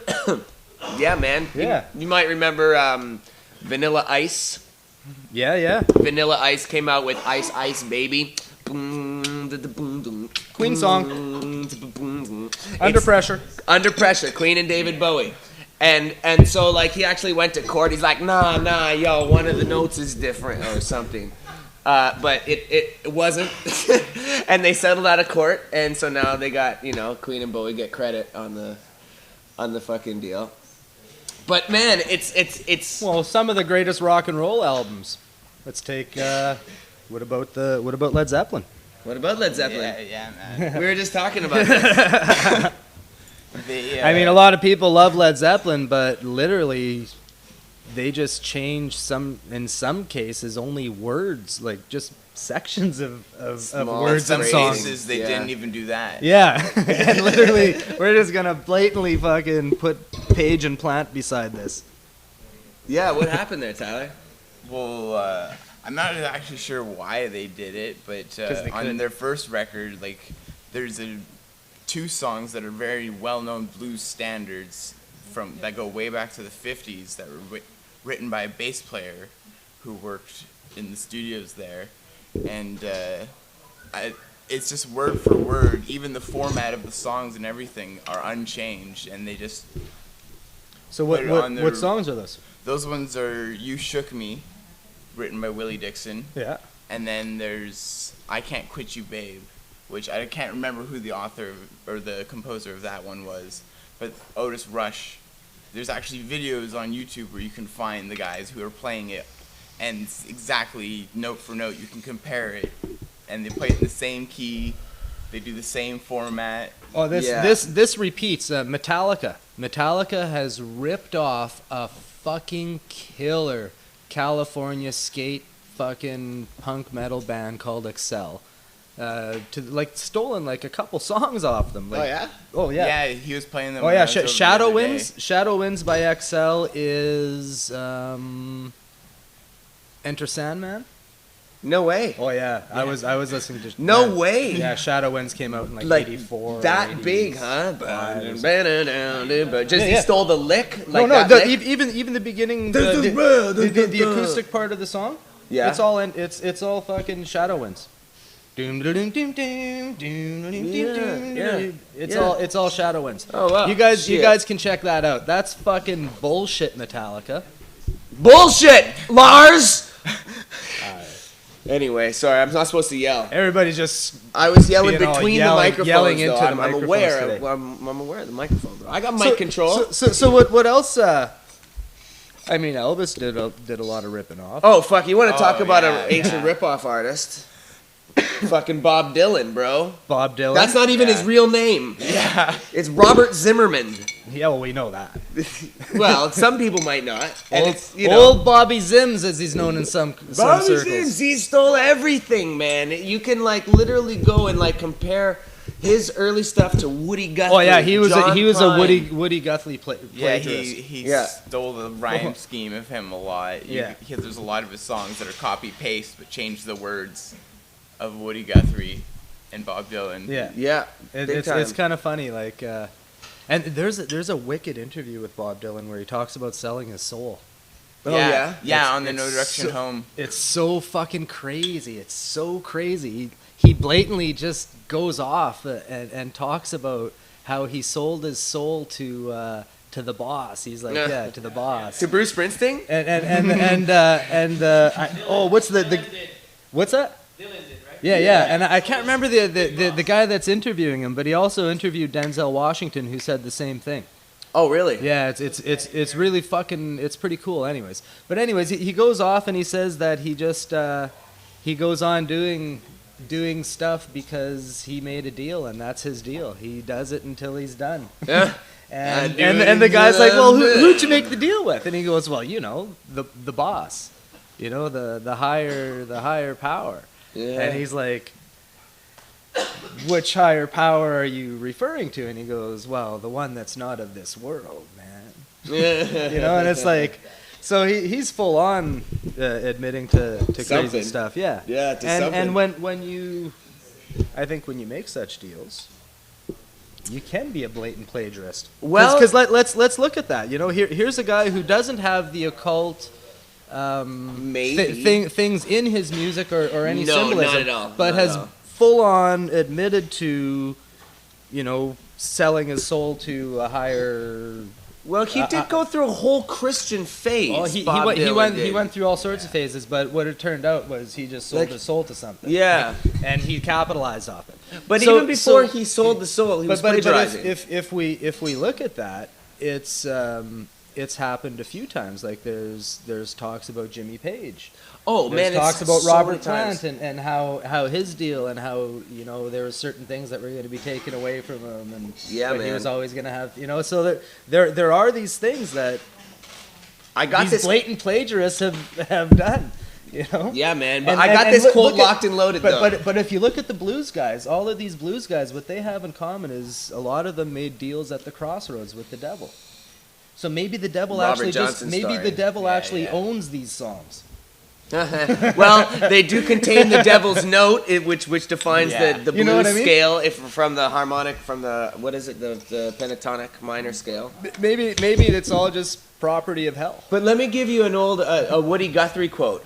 Yeah, man. Yeah. You might remember Vanilla Ice. Yeah. Vanilla Ice came out with Ice Ice Baby. Queen song. Under pressure. Under Pressure, Queen and David Bowie. And so like he actually went to court. He's like, nah, yo, one of the notes is different or something. But it wasn't. And they settled out of court, and so now they got, Queen and Bowie get credit on the fucking deal. But man, it's Well, some of the greatest rock and roll albums. Let's take. What about Led Zeppelin? What about Led Zeppelin? Yeah, man. We were just talking about this. I mean, a lot of people love Led Zeppelin, but literally, they just change in some cases, only words, like just sections of words Some and songs. cases they Yeah. didn't even do that. Yeah, and literally, we're just gonna blatantly fucking put Page and Plant beside this. Yeah, what happened there, Tyler? Well, I'm not actually sure why they did it, but 'Cause they on could. their first record, like, there's two songs that are very well-known blues standards that go way back to the 50s that were written by a bass player who worked in the studios there, and it's just word for word. Even the format of the songs and everything are unchanged, and they just So Put it on their- what songs are those? those ones are "You Shook Me," written by Willie Dixon. Yeah. And then there's I Can't Quit You, Babe, which I can't remember who the author or the composer of that one was, but Otis Rush. There's actually videos on YouTube where you can find the guys who are playing it, and it's exactly note for note. You can compare it, and they play it in the same key. They do the same format. Oh, this repeats. Metallica. Metallica has ripped off a fucking killer California skate fucking punk metal band called Excel. Stolen like a couple songs off them. Like, Oh, yeah? Oh yeah. Yeah, he was playing them. Oh when yeah. I was over the Shadow other day. Winds. Shadow Winds by Excel is Enter Sandman. No way. Oh yeah. I was listening to. No way. Yeah, Shadow Winds came out in Like '84. that big, huh? Five. But just he Yeah. stole the lick. Like No, that the, lick? even the beginning, the acoustic part of the song. Yeah. It's all fucking Shadow Winds. Doom, doom, doom, doom, doom, doom, doom, Yeah, doom, yeah, doom. yeah. It's all Shadow Winds. Oh, wow. You guys Shit. can check that out. That's fucking bullshit, Metallica. Bullshit, Lars. Anyway, sorry, I'm not supposed to yell. Everybody's just I was yelling Being all between yelling- the microphones. yelling though. into the I'm microphones aware. today. I'm aware of the microphone, bro. I got mic control. So what else? I mean, Elvis did a lot of ripping off. Oh fuck! You want to talk about yeah, an ancient ripoff artist? Fucking Bob Dylan, bro. Bob Dylan. That's not even his real name. Yeah. It's Robert Zimmerman. Yeah, well, we know that. Well, some people might not. And Old, it's, you know, old Bobby Zims, as he's known in some Bobby circles. Sims, he stole everything, man. You can like literally go and like compare his early stuff to Woody Guthrie. Oh yeah, he was John a Prine. Woody Guthrie Yeah, plagiarist. he Yeah. stole the rhyme scheme of him a lot. Yeah. There's a lot of his songs that are copy-paste, but change the words of Woody Guthrie and Bob Dylan. Yeah, Yeah, big it's time. kind of funny. Like, and there's a wicked interview with Bob Dylan where he talks about selling his soul. Oh, yeah? Yeah, on the It's No Direction so- Home. It's so fucking crazy. It's so crazy. He blatantly just goes off and talks about how he sold his soul to the boss. He's like, yeah, to the boss. To Bruce Springsteen? What's what's that? Yeah, and I can't remember the guy that's interviewing him, but he also interviewed Denzel Washington, who said the same thing. Oh, really? Yeah, it's really fucking, it's pretty cool. Anyways, he goes off and he says that he just he goes on doing stuff because he made a deal and that's his deal. He does it until he's done. Yeah. And the guy's like, well, who'd you make the deal with? And he goes, well, you know, the boss, you know, the higher power. Yeah. And he's like, which higher power are you referring to? And he goes, well, the one that's not of this world, man. You know, and it's like, so he's full on admitting to crazy Something. stuff, yeah. Yeah, to and something. when you, I think when you make such deals, you can be a blatant plagiarist. Well- because let's look at that. You know, here's a guy who doesn't have the occult Maybe. things in his music or any No, symbolism, not at all. but Not at has all. full on admitted to, you know, selling his soul to a higher. Well, he did go through a whole Christian phase. Oh, he Bob Dylan he did. went through all sorts of phases, but what it turned out was he just sold Like- his soul to something. Yeah. and he capitalized off it. But So- even before so- he sold the soul, he was but plagiarizing. if we look at that, it's happened a few times. Like there's talks about Jimmy Page. oh, There's man, talks it's about so Robert many times. Plant and how his deal and how, you know, there were certain things that were going to be taken away from him and Yeah, but he man. was always going to have, you know, so there are these things that I got these this. blatant plagiarists have done, you know. Yeah, man. But And- I got and this look- quote look at- locked and loaded, though. But if you look at the blues guys, all of these blues guys, what they have in common is a lot of them made deals at the crossroads with the devil. So maybe the devil Robert actually Johnson maybe story. the devil Yeah, actually yeah. owns these songs. Well, they do contain the devil's note, which defines Yeah. the blues You know what I mean? scale from the harmonic, from the, what is it, the pentatonic minor scale. Maybe it's all just property of hell. But let me give you an old a Woody Guthrie quote.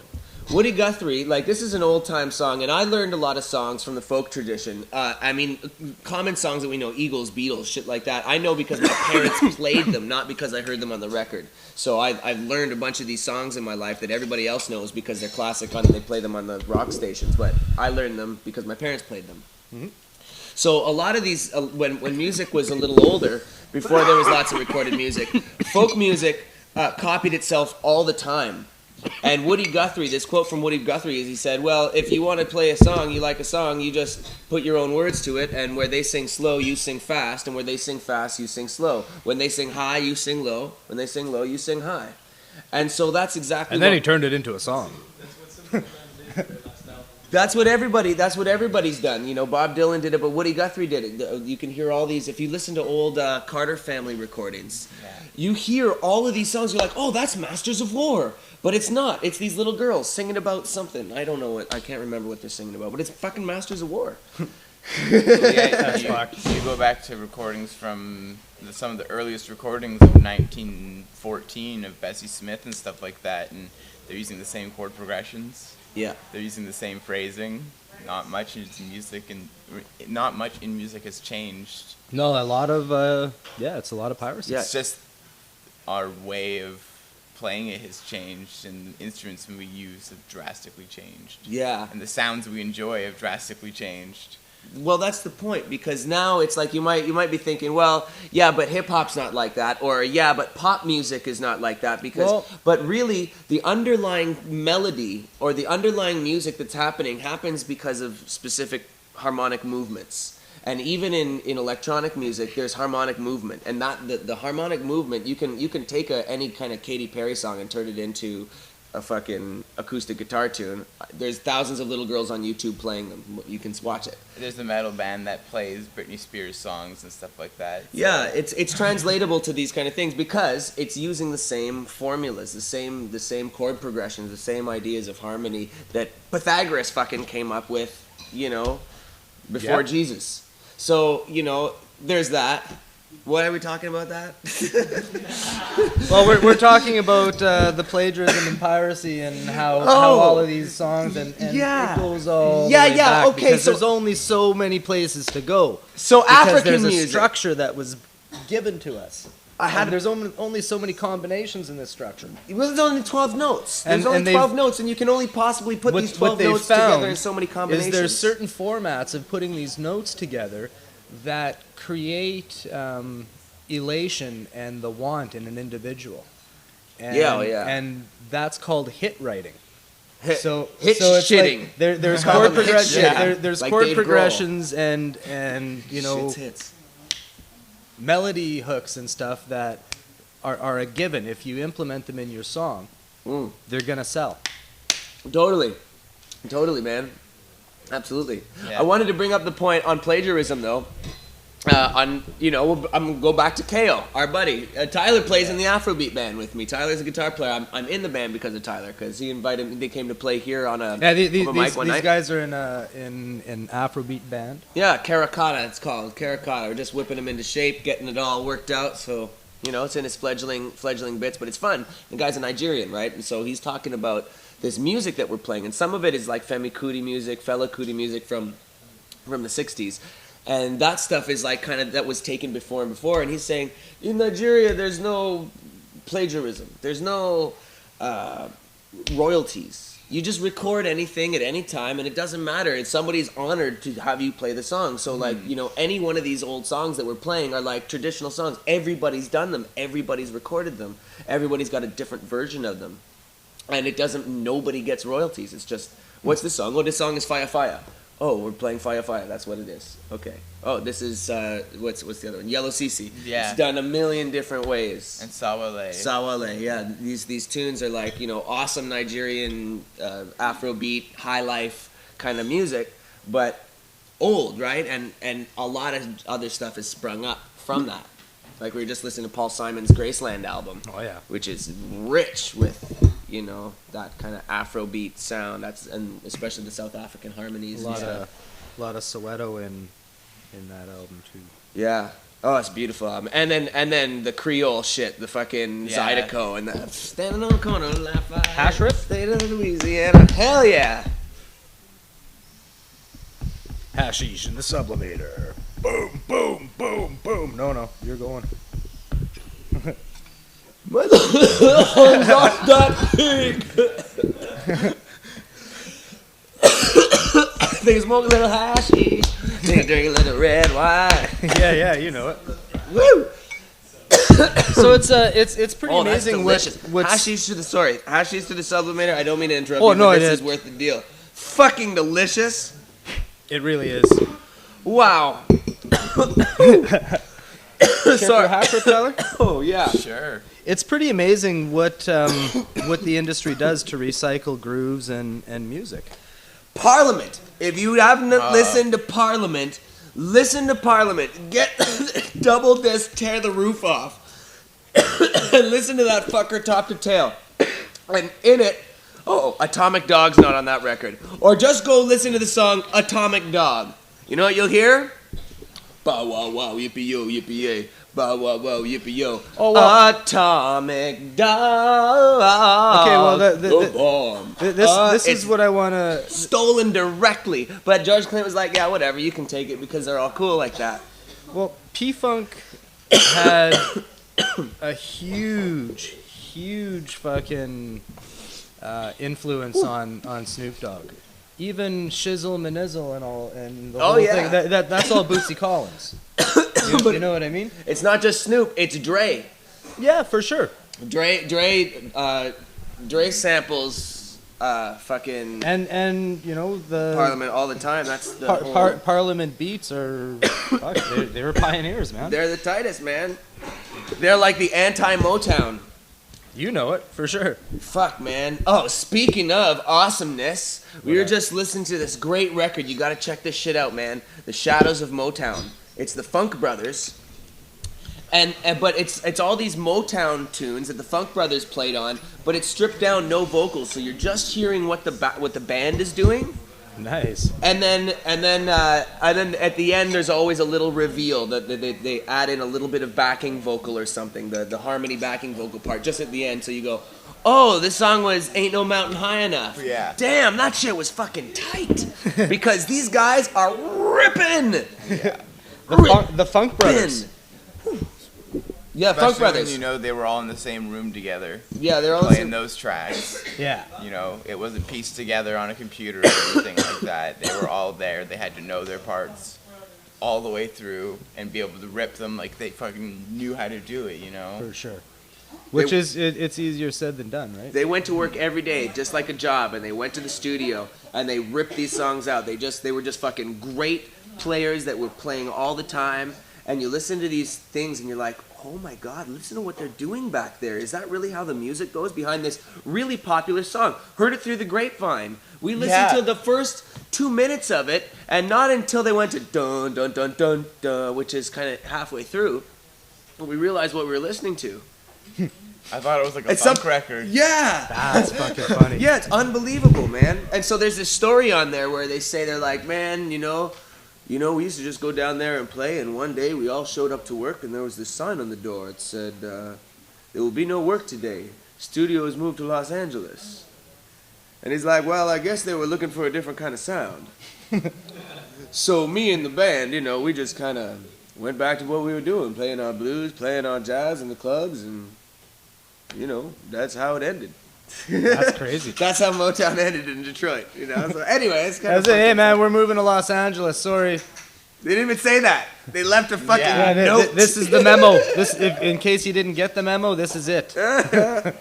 Woody Guthrie, like, this is an old time song, and I learned a lot of songs from the folk tradition. I mean, common songs that we know, Eagles, Beatles, shit like that. I know because my parents played them, not because I heard them on the record. So I've learned a bunch of these songs in my life that everybody else knows because they're classic and they play them on the rock stations. But I learned them because my parents played them. Mm-hmm. So a lot of these, when music was a little older, before there was lots of recorded music, folk music copied itself all the time. And Woody Guthrie, this quote from Woody Guthrie is, he said, well, if you want to play a song, you like a song, you just put your own words to it, and where they sing slow, you sing fast, and where they sing fast, you sing slow. When they sing high, you sing low. When they sing low, you sing high. And so that's exactly And then what, he turned it into a song. that's what everybody's done. You know, Bob Dylan did it, but Woody Guthrie did it. You can hear all these, if you listen to old Carter family recordings, you hear all of these songs, you're like, oh, that's Masters of War. But it's not. It's these little girls singing about something. I don't know what, I can't remember what they're singing about, but it's fucking Masters of War. Yeah, you go back to recordings from some of the earliest recordings of 1914 of Bessie Smith and stuff like that, and They're using the same chord progressions. Yeah. They're using the same phrasing. Not much in music has changed. No, a lot of it's a lot of piracy. Yeah. It's just our way of playing it has changed, and the instruments we use have drastically changed. Yeah. And the sounds we enjoy have drastically changed. Well, that's the point, because now it's like you might be thinking, well, yeah, but hip hop's not like that, or yeah, but pop music is not like that, because but really the underlying melody or the underlying music that's happening happens because of specific harmonic movements. And even in electronic music, there's harmonic movement, and that the harmonic movement, you can take any kind of Katy Perry song and turn it into a fucking acoustic guitar tune. There's thousands of little girls on YouTube playing them. You can watch it. There's a metal band that plays Britney Spears songs and stuff like that. Yeah, it's translatable to these kind of things because it's using the same formulas, the same chord progressions, the same ideas of harmony that Pythagoras fucking came up with, before Jesus. So, there's that. Why are we talking about that? Well, we're talking about the plagiarism and piracy and how all of these songs and Yeah. it goes all the Yeah, way yeah, back okay, because so- there's only so many places to go. So Because African there's a music. structure that was given to us. I had And there's only so many combinations in this structure. Well, there's only 12 notes. There's And- only and 12 they've- notes, and you can only possibly put these 12 they've notes together found in so many combinations. Is there's certain formats of putting these notes together that create elation and the want in an individual. And, Yeah. And that's called hit writing. Hit So hit so it's shitting. like there's Call chord them hit progressions. shitting. There's Like chord Dave Grohl. progressions and Shit's hits. melody hooks and stuff that are a given. If you implement them in your song, they're gonna sell. Totally, man. Absolutely. Yeah. I wanted to bring up the point on plagiarism, though. I'm gonna go back to KO, our buddy. Tyler plays in the Afrobeat band with me. Tyler's a guitar player. I'm in the band because of Tyler, because he invited me. They came to play here on a Yeah, open mic one these night. guys are in an Afrobeat band. Yeah, Caracata, it's called. Caracata. We're just whipping him into shape, getting it all worked out. So, it's in his fledgling bits, but it's fun. The guy's a Nigerian, right? And so he's talking about this music that we're playing. And some of it is like Femi Kuti music, Fela Kuti music from the 60s. And that stuff is like kind of, that was taken before and before. And he's saying, in Nigeria, there's no plagiarism. There's no royalties. You just record anything at any time, and it doesn't matter. And somebody's honored to have you play the song. So, like, any one of these old songs that we're playing are like traditional songs. Everybody's done them. Everybody's recorded them. Everybody's got a different version of them. And nobody gets royalties. It's just, what's this song? Oh, this song is Fire Fire. Oh, we're playing Fire Fire. That's what it is. Okay. Oh, this is, what's the other one? Yellow CC. Yeah. It's done a million different ways. And Sawale. Sawale, yeah. These tunes are like, awesome Nigerian Afrobeat, high life kind of music, but old, right? And a lot of other stuff has sprung up from that. Like we were just listening to Paul Simon's Graceland album. Oh yeah. Which is rich with, that kind of Afrobeat sound. And especially the South African harmonies. A lot of Soweto in that album too. Yeah. Oh, it's beautiful album. And then the Creole shit, the fucking Zydeco and the standing on the corner, laugh Hash Rip? State of Louisiana. Hell yeah. Hashish in the sublimator. Boom, boom, boom, boom. No, you're going. My lungs not that big. Think I smoke a little hashish. Think I drink a little red wine. yeah, you know it. Woo! So it's pretty amazing That's what's hashish to the hashish to the sublimator. I don't mean to interrupt Oh, you, no, but it this is. is worth the deal. Fucking delicious. It really is. Wow. Sorry, hash rip, Tyler? Oh yeah. Sure. It's pretty amazing what the industry does to recycle grooves and music. Parliament. If you haven't listened to Parliament, listen to Parliament. Get double disc, tear the roof off, and listen to that fucker top to tail. And in it, Atomic Dog's not on that record. Or just go listen to the song Atomic Dog. You know what you'll hear? Bow wow wow, yippee yo, yippee yay. Bow, wow, wow, yippee, yo. Oh, well. Atomic dog. Okay, well, The bomb. this is It's what I want to. stolen directly. But George Clinton was like, yeah, whatever, you can take it because they're all cool like that. Well, P-Funk had a huge fucking influence on Snoop Dogg. Even Shizzle Manizzle and the Oh, whole yeah. thing. That's all Bootsy Collins. You know what I mean? It's not just Snoop, it's Dre. Yeah, for sure. Dre samples fucking And you know the Parliament all the time. That's the whole- Parliament beats are fuck, they were pioneers, man. They're the tightest, man. They're like the anti-Motown. You know it for sure. Fuck, man. Oh, speaking of awesomeness, we were just listening to this great record. You gotta check this shit out, man. The Shadows of Motown. It's the Funk Brothers. But it's all these Motown tunes that the Funk Brothers played on, but it's stripped down, no vocals, so you're just hearing what the band is doing. Nice. And then at the end, there's always a little reveal that they add in a little bit of backing vocal or something, the harmony backing vocal part, just at the end. So you go, oh, this song was Ain't No Mountain High Enough. Yeah. Damn, that shit was fucking tight. Because these guys are ripping. Yeah. The Funk Brothers. Yeah, Funk Especially Brothers. when you know they were all in the same room together Yeah, they're all playing those tracks. Yeah. You know, it wasn't pieced together on a computer or anything like that. They were all there. They had to know their parts all the way through and be able to rip them like they fucking knew how to do it, you know? For sure. Which it's easier said than done, right? They went to work every day, just like a job, and they went to the studio and they ripped these songs out. They were just fucking great players that were playing all the time. And you listen to these things and you're like, oh my God, listen to what they're doing back there. Is that really how the music goes behind this really popular song? Heard it through the grapevine. We listened to the first 2 minutes of it, and not until they went to dun dun dun dun dun, which is kind of halfway through, but we realized what we were listening to. I thought it was like a funk record. Yeah. That's fucking funny. Yeah, it's unbelievable, man. And so there's this story on there where they say, they're like, man, you know, we used to just go down there and play, and one day we all showed up to work, and there was this sign on the door. It said, there will be no work today. Studio has moved to Los Angeles. And he's like, well, I guess they were looking for a different kind of sound. So me and the band, you know, we just kind of went back to what we were doing, playing our blues, playing our jazz in the clubs, and, you know, that's how it ended. That's crazy. That's how Motown ended in Detroit, you know. So anyway, it's kind That's of it. Hey man, we're moving to Los Angeles. Sorry. They didn't even say that. They left a fucking Yeah, note. this is the memo. In case you didn't get the memo, this is it. That's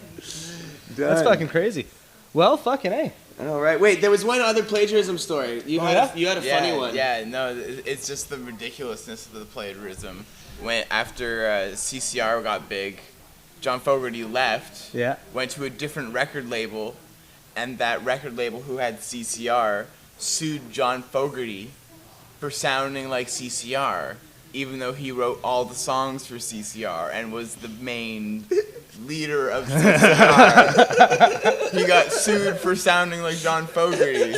fucking crazy. Well, fucking A. All right. Wait, there was one other plagiarism story. You had a funny one. Yeah, no, it's just the ridiculousness of the plagiarism. When after CCR got big, John Fogerty left, went to a different record label, and that record label who had CCR sued John Fogerty for sounding like CCR, even though he wrote all the songs for CCR and was the main leader of CCR. He got sued for sounding like John Fogerty.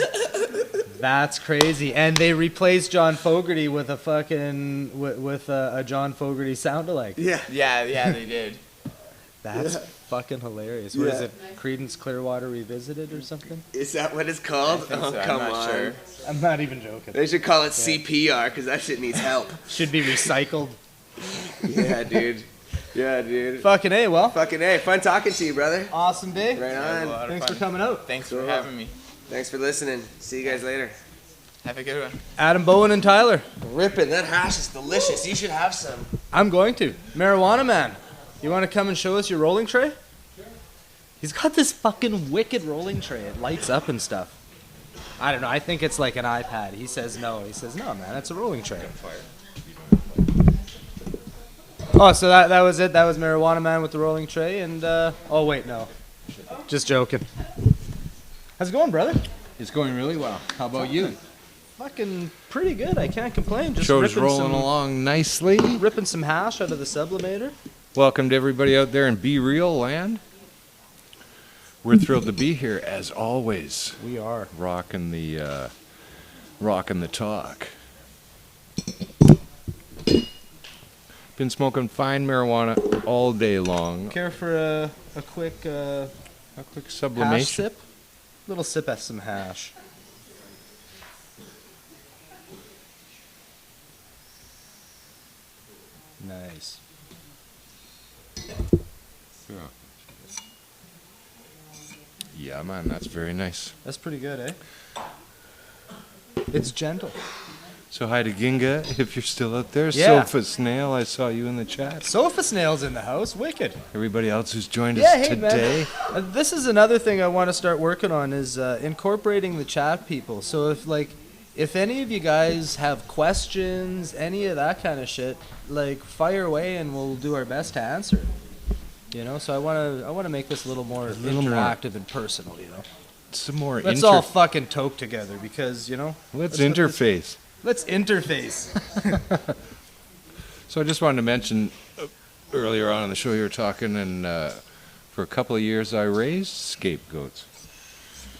That's crazy. And they replaced John Fogerty with a fucking with a John Fogerty sound-alike. Yeah, they did. That's fucking hilarious. What is it? Creedence Clearwater Revisited or something? Is that what it's called? I think Oh, so. come I'm not on. sure. I'm not even joking. They should call it CPR because that shit needs help. Should be recycled. Yeah, dude. Yeah, dude. Fucking A, well. Fucking A. Fun talking to you, brother. Awesome day. Right Yeah, on. a lot of Thanks fun. for coming out. Thanks for having me. Thanks for listening. See you guys later. Have a good one. Adam, Bowen, and Tyler. Ripping. That hash is delicious. You should have some. I'm going to. Marijuana Man. You want to come and show us your rolling tray? Sure. He's got this fucking wicked rolling tray. It lights up and stuff. I don't know. I think it's like an iPad. He says no. He says, no, man, it's a rolling tray. Oh, so that was it. That was Marijuana Man with the rolling tray. And, oh, wait, no. Just joking. How's it going, brother? It's going really well. How about you? Fucking pretty good. I can't complain. Just Show's ripping rolling along nicely. Ripping some hash out of the sublimator. Welcome to everybody out there in B-Real land. We're thrilled to be here as always. We are. Rocking the talk. Been smoking fine marijuana all day long. Care for a quick A quick hash sublimation. sip? Little sip of some hash. Nice. Yeah, man, that's very nice. That's pretty good, eh? It's gentle. So hi to Ginga, if you're still out there. Yeah. Sofa Snail, I saw you in the chat. Sofa Snail's in the house. Wicked. Everybody else who's joined Yeah, us hey, today. man. This is another thing I want to start working on is incorporating the chat people. So if any of you guys have questions, any of that kind of shit, fire away and we'll do our best to answer. You know, so I want to make this a little more interactive and personal. You know, Some more let's all fucking toke together because Let's interface. Let's interface. So I just wanted to mention earlier on in the show you were talking, and for a couple of years I raised scapegoats.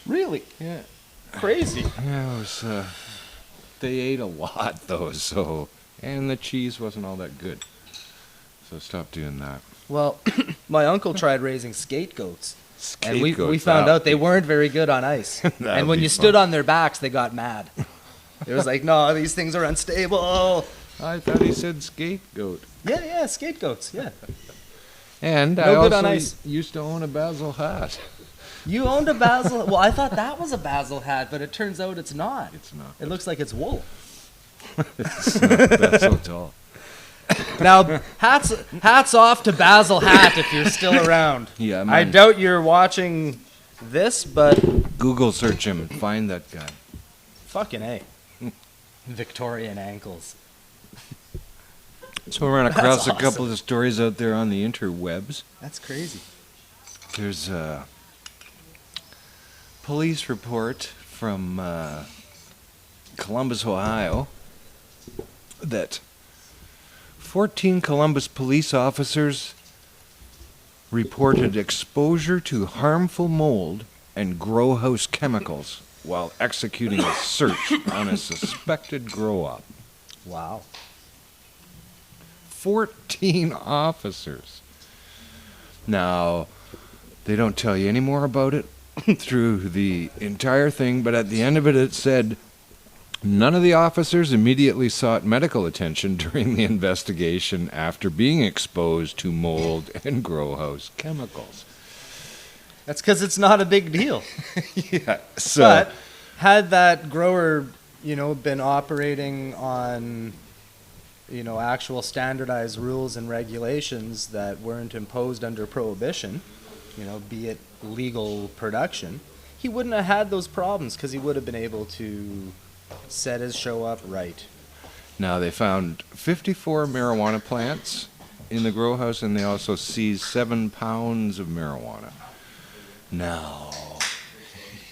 Really? Yeah. Crazy. Yeah, it was. They ate a lot though, so and the cheese wasn't all that good. So stop doing that. Well, my uncle tried raising skate goats. And we Scapegoats, found wow. out they weren't very good on ice. That And would when be you stood fun. on their backs, they got mad. It was like, no, these things are unstable. I thought he said scapegoat. Yeah, skate goats, yeah. And No I good also on ice. used to own a Basil hat. You owned a Basil. Well, I thought that was a Basil hat, but it turns out it's not. It's not. It looks like it's wool. It's not Basil at all. Now, hats off to Basil Hat if you're still around. Yeah, I man. doubt you're watching this, but Google search him and find that guy. fucking A. Victorian ankles. So we ran across That's a couple of stories out there on the interwebs. That's crazy. There's a police report from Columbus, Ohio, that 14 Columbus police officers reported exposure to harmful mold and grow house chemicals while executing a search on a suspected grow-op. Wow. 14 officers. Now, they don't tell you any more about it through the entire thing, but at the end of it, it said none of the officers immediately sought medical attention during the investigation after being exposed to mold and grow house chemicals. That's because it's not a big deal. Yeah, so But had that grower, been operating on, actual standardized rules and regulations that weren't imposed under prohibition, be it legal production, he wouldn't have had those problems because he would have been able to set his show up right. now they found 54 marijuana plants in the grow house, and they also seized 7 pounds of marijuana. Now,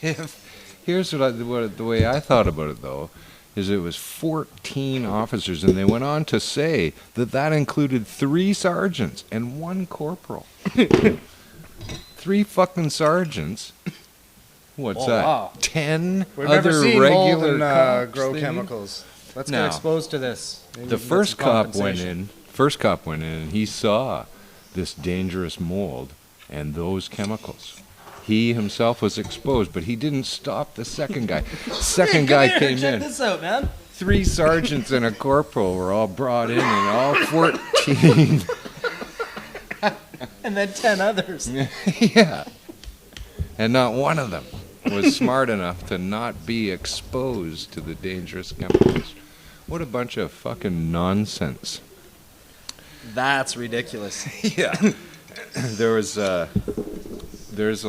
here's the way I thought about it, though, is it was 14 officers, and they went on to say that included 3 sergeants and 1 corporal. 3 fucking sergeants. What's that? Wow. 10 We've never other seen mold regular and cops grow they chemicals. Let's Now, get exposed to this. Maybe we The can get first some cop went compensation. in, and he saw this dangerous mold and those chemicals. He himself was exposed, but he didn't stop the second guy. Second guy Come here, came check in. this out, man. 3 sergeants and a corporal were all brought in, and all 14. And then 10 others. Yeah. And not one of them was smart enough to not be exposed to the dangerous chemicals. What a bunch of fucking nonsense. That's ridiculous. Yeah. There's a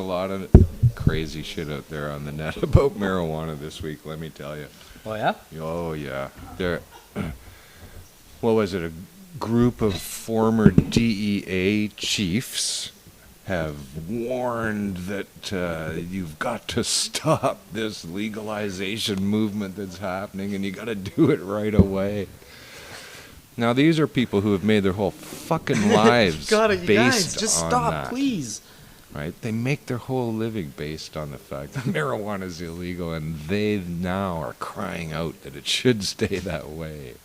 lot of crazy shit out there on the net about marijuana this week, let me tell you. Oh, yeah? Oh, yeah. What was it? A group of former DEA chiefs have warned that you've got to stop this legalization movement that's happening, and you got to do it right away. Now, these are people who have made their whole fucking lives Got it, you based guys. Just on stop, that. please. Right? They make their whole living based on the fact that marijuana is illegal, and they now are crying out that it should stay that way.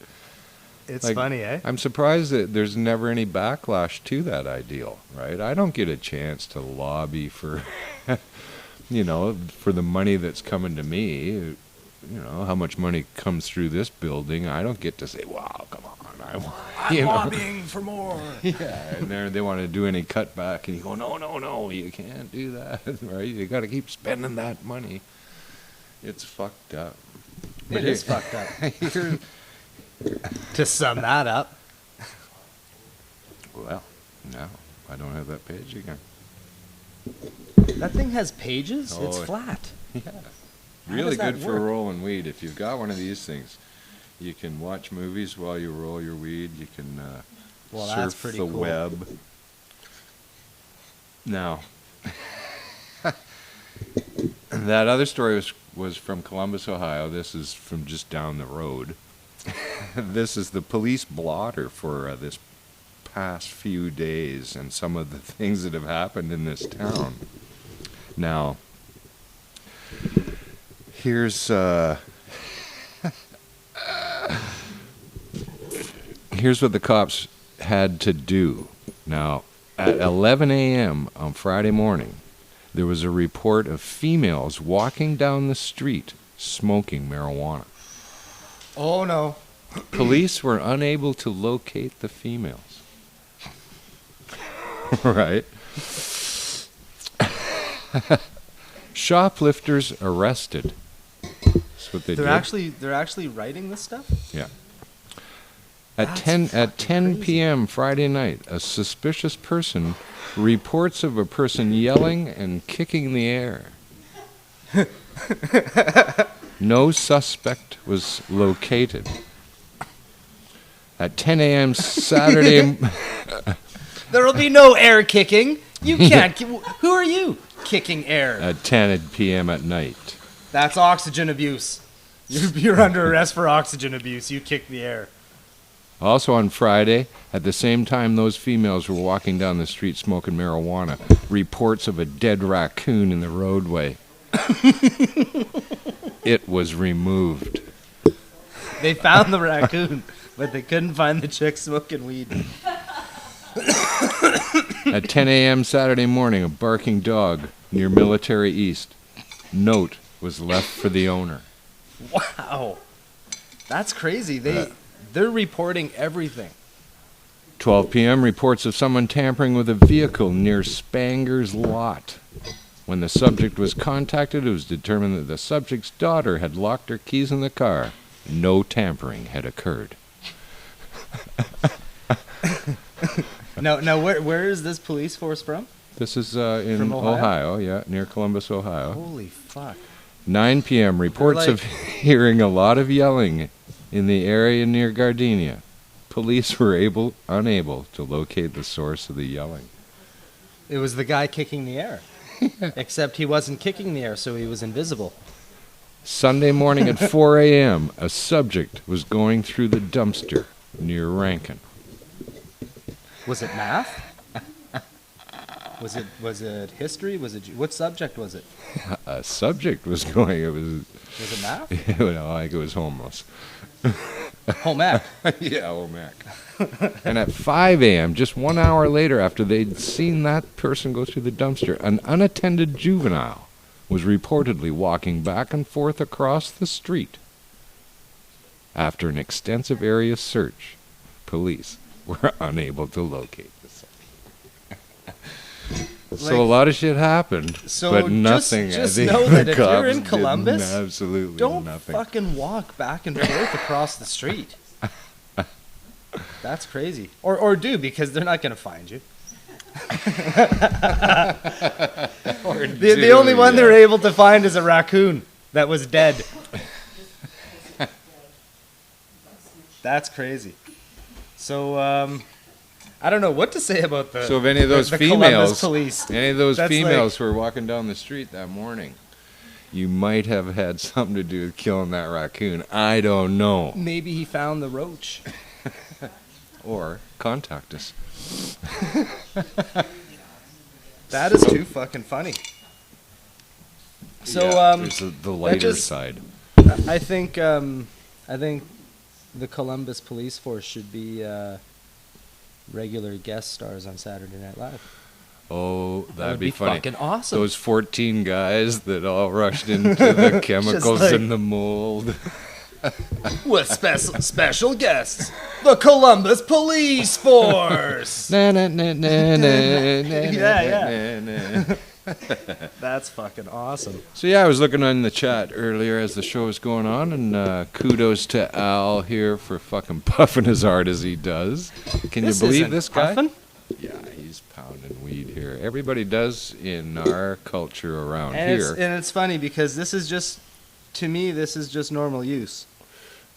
It's Like, funny, eh? I'm surprised that there's never any backlash to that ideal, right? I don't get a chance to lobby for, for the money that's coming to me. How much money comes through this building. I don't get to say, wow, come on. I'm lobbying for more. Yeah, and they want to do any cutback, and you go, no, you can't do that, right? You got to keep spending that money. It's fucked up. It is fucked up. To sum that up. Well, no, I don't have that page again. That thing has pages? It's Oh, flat. Yeah. How Really does that good for work? rolling weed. If you've got one of these things, you can watch movies while you roll your weed. You can Well, that's surf pretty the cool. web. Now, that other story was from Columbus, Ohio. This is from just down the road. This is the police blotter for this past few days and some of the things that have happened in this town. Now, here's what the cops had to do. Now, at 11 a.m. on Friday morning, there was a report of females walking down the street smoking marijuana. Oh, no. Police were unable to locate the females. Right? Shoplifters arrested. That's what they did. They're actually writing this stuff? Yeah. At That's 10 p.m. Friday night, a suspicious person reports of a person yelling and kicking the air. No suspect was located. At 10 a.m. Saturday... There'll be no air kicking. You can't. Who are you? Kicking air. At 10 p.m. at night. That's oxygen abuse. You're under arrest for oxygen abuse. You kick the air. Also on Friday, at the same time those females were walking down the street smoking marijuana, reports of a dead raccoon in the roadway. It was removed. They found the raccoon, but they couldn't find the chick smoking weed. At 10 a.m. Saturday morning, a barking dog near Military East. Note was left for the owner. Wow. That's crazy. They're reporting everything. 12 p.m. reports of someone tampering with a vehicle near Spanger's lot. When the subject was contacted, it was determined that the subject's daughter had locked her keys in the car. No tampering had occurred. Now, where is this police force from? This is in From Ohio? yeah, near Columbus, Ohio. Holy fuck. 9 p.m. reports of hearing a lot of yelling in the area near Gardenia. Police were unable to locate the source of the yelling. It was the guy kicking the air. Except he wasn't kicking the air, so he was invisible. Sunday morning at 4 a.m., a subject was going through the dumpster near Rankin. Was it math? Was it history? What subject was it? A subject was going. It was. Was it math? No, I think it was homeless. Home ec. Yeah, home ec. And at 5 a.m., just 1 hour later after they'd seen that person go through the dumpster, an unattended juvenile was reportedly walking back and forth across the street. After an extensive area search, police were unable to locate the subject. So a lot of shit happened, but nothing. Just I think know the that if you're cops in did Columbus, absolutely don't nothing. fucking walk back and forth across the street. That's crazy. Or do, because they're not going to find you. The only one they're able to find is a raccoon that was dead. That's crazy. So, I don't know what to say about the So if any of those the females, Columbus police. any of those That's females who were walking down the street that morning, you might have had something to do with killing that raccoon. I don't know. Maybe he found the roach. Or contact us. That is too fucking funny. So Yeah, there's the lighter just- side. I think the Columbus Police Force should be regular guest stars on Saturday Night Live. Oh, That that'd would be funny. fucking awesome. Those 14 guys that all rushed into the chemicals like- in the mold. With special guests, the Columbus Police Force. Na, na, na, na, na, na, Yeah, na, na. That's fucking awesome. So yeah, I was looking on the chat earlier as the show was going on, and kudos to Al here for fucking puffing as hard as he does. Can you believe this guy? Puffin'? Yeah, he's pounding weed here. Everybody does in our culture around And here. it's funny because this is just, to me, this is just normal use.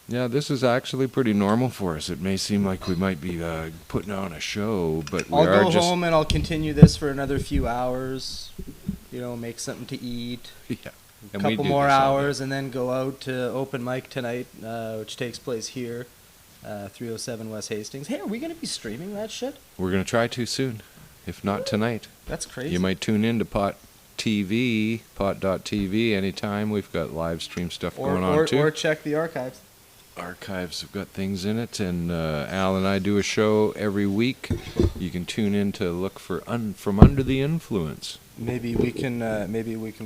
Yeah, this is actually pretty normal for us. It may seem like we might be putting on a show, but we I'll are go just home and I'll continue this for another few hours. You know, make something to eat. yeah. A And we couple do more this all day. hours, and then go out to open mic tonight, which takes place here, 307 West Hastings. Hey, are we gonna be streaming that shit? We're gonna try to soon, if not tonight. That's crazy. You might tune in to pot.tv anytime. We've got live stream stuff going on too. Or check the archives. Archives have got things in it, and Al and I do a show every week. You can tune in to look for From Under the Influence. Maybe we can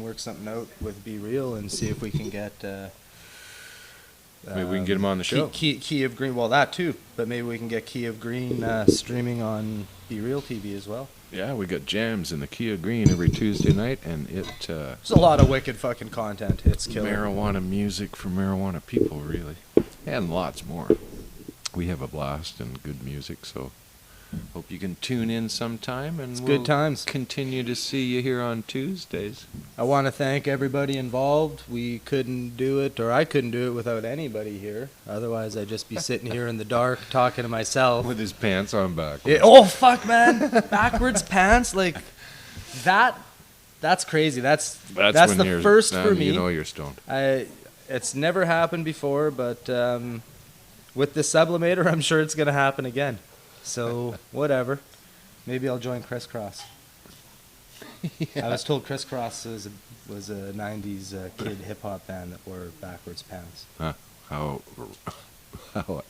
work something out with B-Real and see if we can get. Maybe we can get him on the show. Key of Green, well that too, but maybe we can get Key of Green streaming on B-Real TV as well. Yeah, we got jams in the Kia Green every Tuesday night, and There's a lot of wicked fucking content. It's killer. marijuana music for marijuana people, really, and lots more. We have a blast and good music, so hope you can tune in sometime, and It's we'll good times. continue to see you here on Tuesdays. I want to thank everybody involved. We couldn't do it, or I couldn't do it without anybody here. Otherwise, I'd just be sitting here in the dark talking to myself. With his pants on backwards. Yeah, oh fuck, man! Backwards pants, like that. That's crazy. That's when the you're- first then for me. You know you're stoned. It's never happened before, but with the sublimator, I'm sure it's gonna happen again. So whatever. Maybe I'll join Crisscross. I was told Crisscross was a '90s kid hip hop band that wore backwards pants. How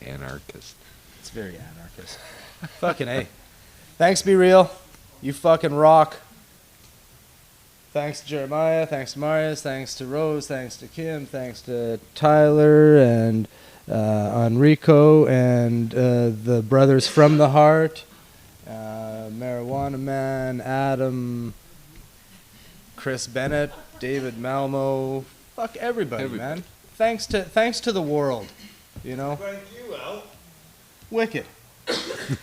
anarchist. It's very anarchist. Fucking A. Thanks, B-Real. You fucking rock. Thanks to Jeremiah, thanks to Marius, thanks to Rose, thanks to Kim, thanks to Tyler and Enrico and the brothers from the heart, Marijuana Man, Adam, Chris Bennett, David Malmo. Fuck everybody, man. Thanks to the world, you know. Thank you, Al. Wicked.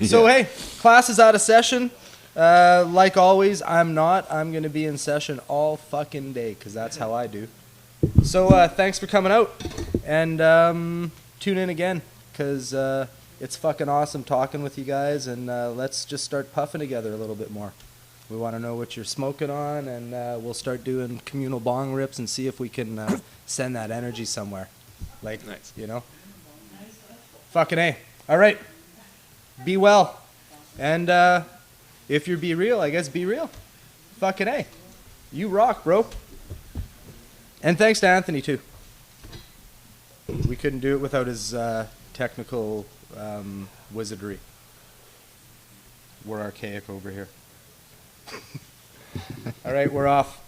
So hey, class is out of session. Like always, I'm not. I'm going to be in session all fucking day because that's how I do. So thanks for coming out. And tune in again because it's fucking awesome talking with you guys. And let's just start puffing together a little bit more. We want to know what you're smoking on. And we'll start doing communal bong rips and see if we can send that energy somewhere. Like, Nice. you know? Fucking A. All right. Be well. And if you're B-Real, I guess be real. Fucking A. You rock, bro. And thanks to Anthony, too. We couldn't do it without his technical wizardry. We're archaic over here. All right, we're off.